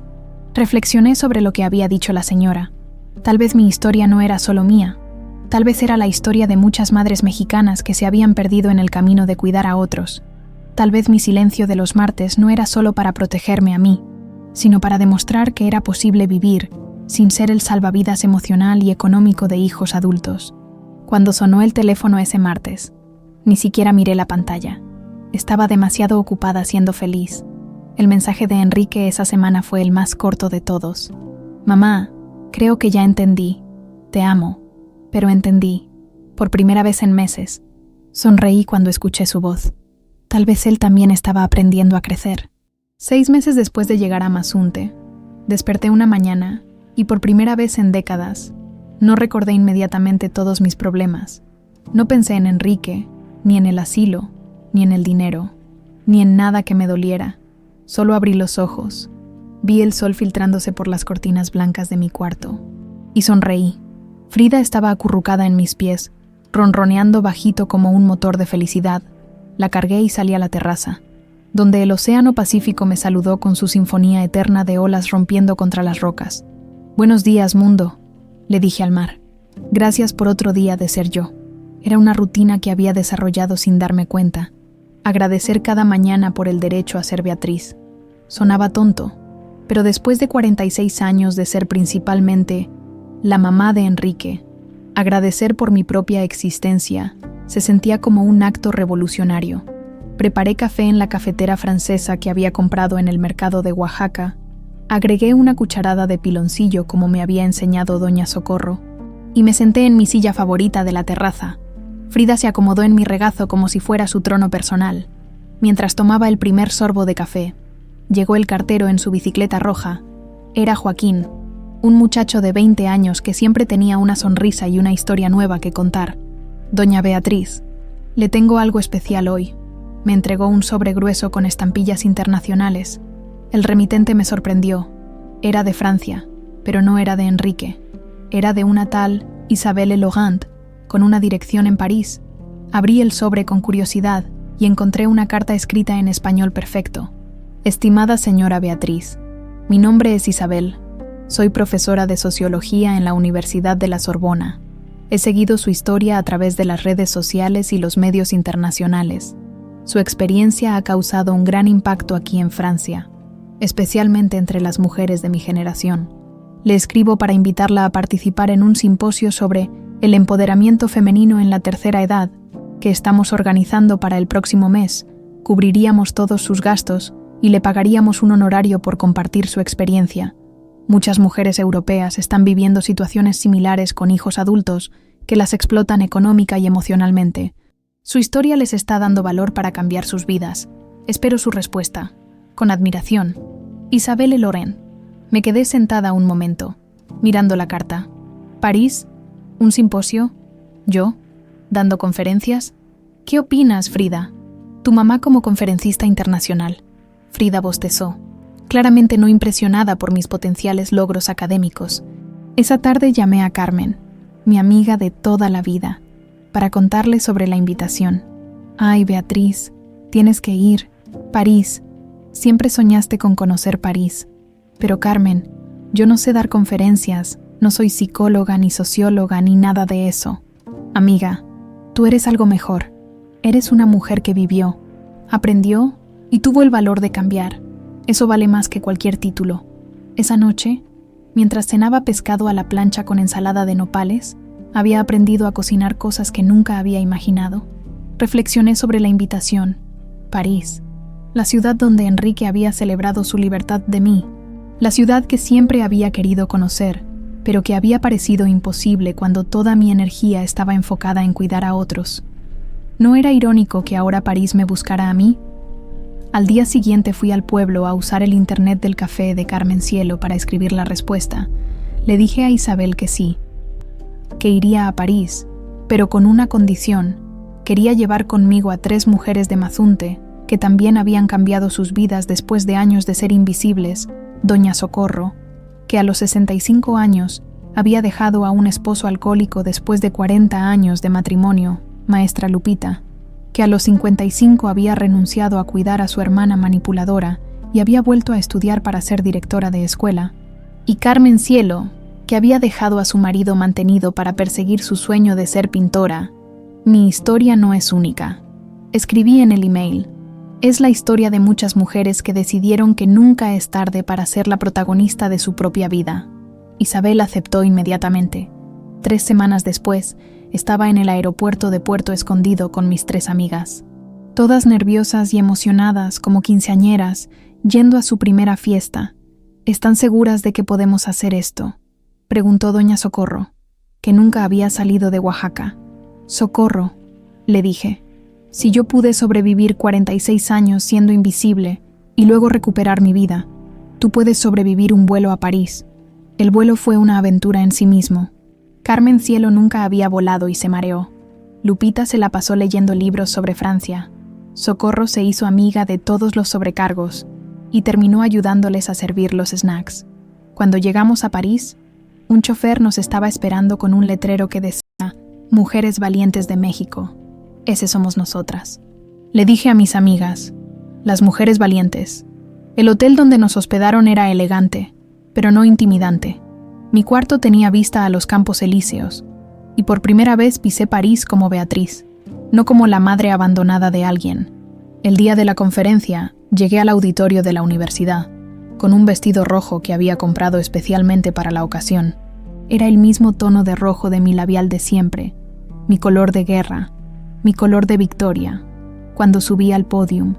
reflexioné sobre lo que había dicho la señora. Tal vez mi historia no era solo mía. Tal vez era la historia de muchas madres mexicanas que se habían perdido en el camino de cuidar a otros. Tal vez mi silencio de los martes no era solo para protegerme a mí, sino para demostrar que era posible vivir sin ser el salvavidas emocional y económico de hijos adultos. Cuando sonó el teléfono ese martes, ni siquiera miré la pantalla. Estaba demasiado ocupada siendo feliz. El mensaje de Enrique esa semana fue el más corto de todos. Mamá, creo que ya entendí. Te amo. Pero entendí. Por primera vez en meses. Sonreí cuando escuché su voz. Tal vez él también estaba aprendiendo a crecer. 6 meses después de llegar a Mazunte, desperté una mañana y por primera vez en décadas, no recordé inmediatamente todos mis problemas. No pensé en Enrique, ni en el asilo, ni en el dinero, ni en nada que me doliera. Solo abrí los ojos, vi el sol filtrándose por las cortinas blancas de mi cuarto y sonreí. Frida estaba acurrucada en mis pies, ronroneando bajito como un motor de felicidad. La cargué y salí a la terraza, donde el océano Pacífico me saludó con su sinfonía eterna de olas rompiendo contra las rocas. «Buenos días, mundo», le dije al mar. «Gracias por otro día de ser yo». Era una rutina que había desarrollado sin darme cuenta. Agradecer cada mañana por el derecho a ser Beatriz. Sonaba tonto, pero después de 46 años de ser principalmente la mamá de Enrique, agradecer por mi propia existencia se sentía como un acto revolucionario. Preparé café en la cafetera francesa que había comprado en el mercado de Oaxaca, agregué una cucharada de piloncillo como me había enseñado doña Socorro, y me senté en mi silla favorita de la terraza. Frida se acomodó en mi regazo como si fuera su trono personal. Mientras tomaba el primer sorbo de café, llegó el cartero en su bicicleta roja. Era Joaquín, un muchacho de 20 años que siempre tenía una sonrisa y una historia nueva que contar. «Doña Beatriz, le tengo algo especial hoy». Me entregó un sobre grueso con estampillas internacionales. El remitente me sorprendió. Era de Francia, pero no era de Enrique. Era de una tal Isabelle Laurent, con una dirección en París. Abrí el sobre con curiosidad y encontré una carta escrita en español perfecto. «Estimada señora Beatriz, mi nombre es Isabel. Soy profesora de sociología en la Universidad de la Sorbona. He seguido su historia a través de las redes sociales y los medios internacionales. Su experiencia ha causado un gran impacto aquí en Francia, especialmente entre las mujeres de mi generación. Le escribo para invitarla a participar en un simposio sobre el empoderamiento femenino en la tercera edad, que estamos organizando para el próximo mes. Cubriríamos todos sus gastos y le pagaríamos un honorario por compartir su experiencia. Muchas mujeres europeas están viviendo situaciones similares con hijos adultos que las explotan económica y emocionalmente. Su historia les está dando valor para cambiar sus vidas. Espero su respuesta. Con admiración. Isabelle Laurent». Me quedé sentada un momento, mirando la carta. ¿París? ¿Un simposio? ¿Yo? ¿Dando conferencias? ¿Qué opinas, Frida? Tu mamá como conferencista internacional. Frida bostezó, claramente no impresionada por mis potenciales logros académicos. Esa tarde llamé a Carmen, mi amiga de toda la vida, para contarle sobre la invitación. «Ay, Beatriz, tienes que ir. París. Siempre soñaste con conocer París. Pero Carmen, yo no sé dar conferencias, no soy psicóloga ni socióloga ni nada de eso. Amiga, tú eres algo mejor. Eres una mujer que vivió, aprendió y tuvo el valor de cambiar. Eso vale más que cualquier título». Esa noche, mientras cenaba pescado a la plancha con ensalada de nopales, había aprendido a cocinar cosas que nunca había imaginado. Reflexioné sobre la invitación. París, la ciudad donde Enrique había celebrado su libertad de mí, la ciudad que siempre había querido conocer, pero que había parecido imposible cuando toda mi energía estaba enfocada en cuidar a otros. ¿No era irónico que ahora París me buscara a mí? Al día siguiente fui al pueblo a usar el internet del café de Carmen Cielo para escribir la respuesta. Le dije a Isabel que sí, que iría a París, pero con una condición. Quería llevar conmigo a 3 mujeres de Mazunte, que también habían cambiado sus vidas después de años de ser invisibles. Doña Socorro, que a los 65 años había dejado a un esposo alcohólico después de 40 años de matrimonio. Maestra Lupita, que a los 55 había renunciado a cuidar a su hermana manipuladora y había vuelto a estudiar para ser directora de escuela. Y Carmen Cielo, que había dejado a su marido mantenido para perseguir su sueño de ser pintora. Mi historia no es única. Escribí en el email. Es la historia de muchas mujeres que decidieron que nunca es tarde para ser la protagonista de su propia vida. Isabel aceptó inmediatamente. 3 semanas después, estaba en el aeropuerto de Puerto Escondido con mis 3 amigas. Todas nerviosas y emocionadas como quinceañeras, yendo a su primera fiesta. ¿Están seguras de que podemos hacer esto?, preguntó doña Socorro, que nunca había salido de Oaxaca. Socorro, le dije, si yo pude sobrevivir 46 años siendo invisible y luego recuperar mi vida, tú puedes sobrevivir un vuelo a París. El vuelo fue una aventura en sí mismo. Carmen Cielo nunca había volado y se mareó. Lupita se la pasó leyendo libros sobre Francia. Socorro se hizo amiga de todos los sobrecargos y terminó ayudándoles a servir los snacks. Cuando llegamos a París, un chofer nos estaba esperando con un letrero que decía «Mujeres valientes de México». Ese somos nosotras. Le dije a mis amigas, las mujeres valientes. El hotel donde nos hospedaron era elegante, pero no intimidante. Mi cuarto tenía vista a los Campos Elíseos, y por primera vez pisé París como Beatriz, no como la madre abandonada de alguien. El día de la conferencia, llegué al auditorio de la universidad, con un vestido rojo que había comprado especialmente para la ocasión. Era el mismo tono de rojo de mi labial de siempre, mi color de guerra, mi color de victoria. Cuando subí al podium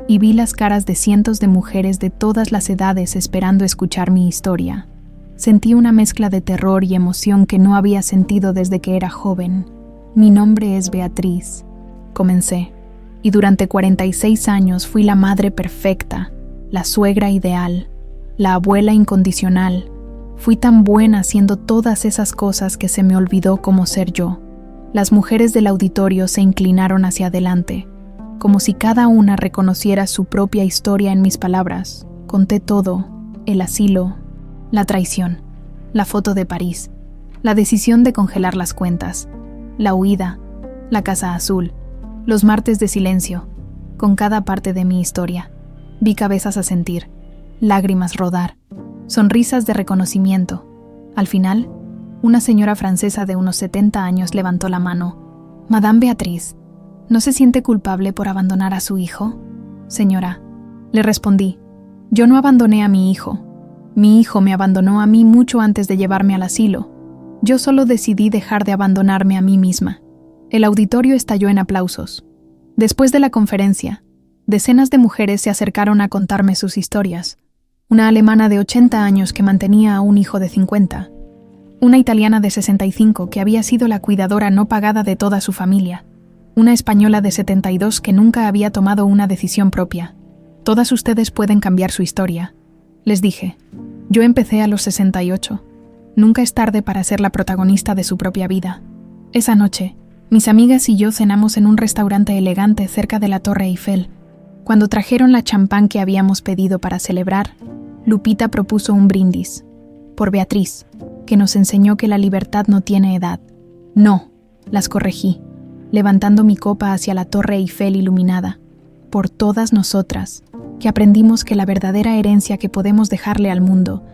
y vi las caras de cientos de mujeres de todas las edades esperando escuchar mi historia, sentí una mezcla de terror y emoción que no había sentido desde que era joven. Mi nombre es Beatriz, comencé, y durante 46 años fui la madre perfecta, la suegra ideal, la abuela incondicional. Fui tan buena haciendo todas esas cosas que se me olvidó cómo ser yo. Las mujeres del auditorio se inclinaron hacia adelante, como si cada una reconociera su propia historia en mis palabras. Conté todo: el asilo, la traición, la foto de París, la decisión de congelar las cuentas, la huida, la casa azul, los martes de silencio. Con cada parte de mi historia, vi cabezas asentir, lágrimas rodar, sonrisas de reconocimiento. Al final, una señora francesa de unos 70 años levantó la mano. «Madame Beatriz, ¿no se siente culpable por abandonar a su hijo?» «Señora», le respondí, «yo no abandoné a mi hijo. Mi hijo me abandonó a mí mucho antes de llevarme al asilo. Yo solo decidí dejar de abandonarme a mí misma». El auditorio estalló en aplausos. Después de la conferencia, decenas de mujeres se acercaron a contarme sus historias. Una alemana de 80 años que mantenía a un hijo de 50. Una italiana de 65 que había sido la cuidadora no pagada de toda su familia. Una española de 72 que nunca había tomado una decisión propia. Todas ustedes pueden cambiar su historia. Les dije, yo empecé a los 68. Nunca es tarde para ser la protagonista de su propia vida. Esa noche, mis amigas y yo cenamos en un restaurante elegante cerca de la Torre Eiffel. Cuando trajeron la champán que habíamos pedido para celebrar, Lupita propuso un brindis. Por Beatriz, que nos enseñó que la libertad no tiene edad. No, las corregí, levantando mi copa hacia la Torre Eiffel iluminada. Por todas nosotras, que aprendimos que la verdadera herencia que podemos dejarle al mundo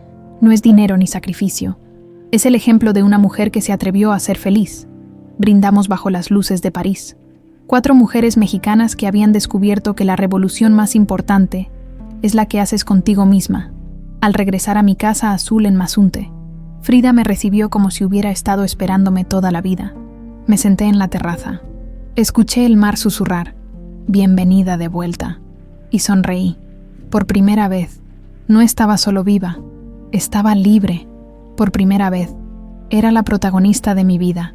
no es dinero ni sacrificio. Es el ejemplo de una mujer que se atrevió a ser feliz. Brindamos bajo las luces de París. 4 mujeres mexicanas que habían descubierto que la revolución más importante es la que haces contigo misma. Al regresar a mi casa azul en Mazunte, Frida me recibió como si hubiera estado esperándome toda la vida. Me senté en la terraza. Escuché el mar susurrar, «Bienvenida de vuelta», y sonreí. Por primera vez, no estaba solo viva, estaba libre. Por primera vez, era la protagonista de mi vida.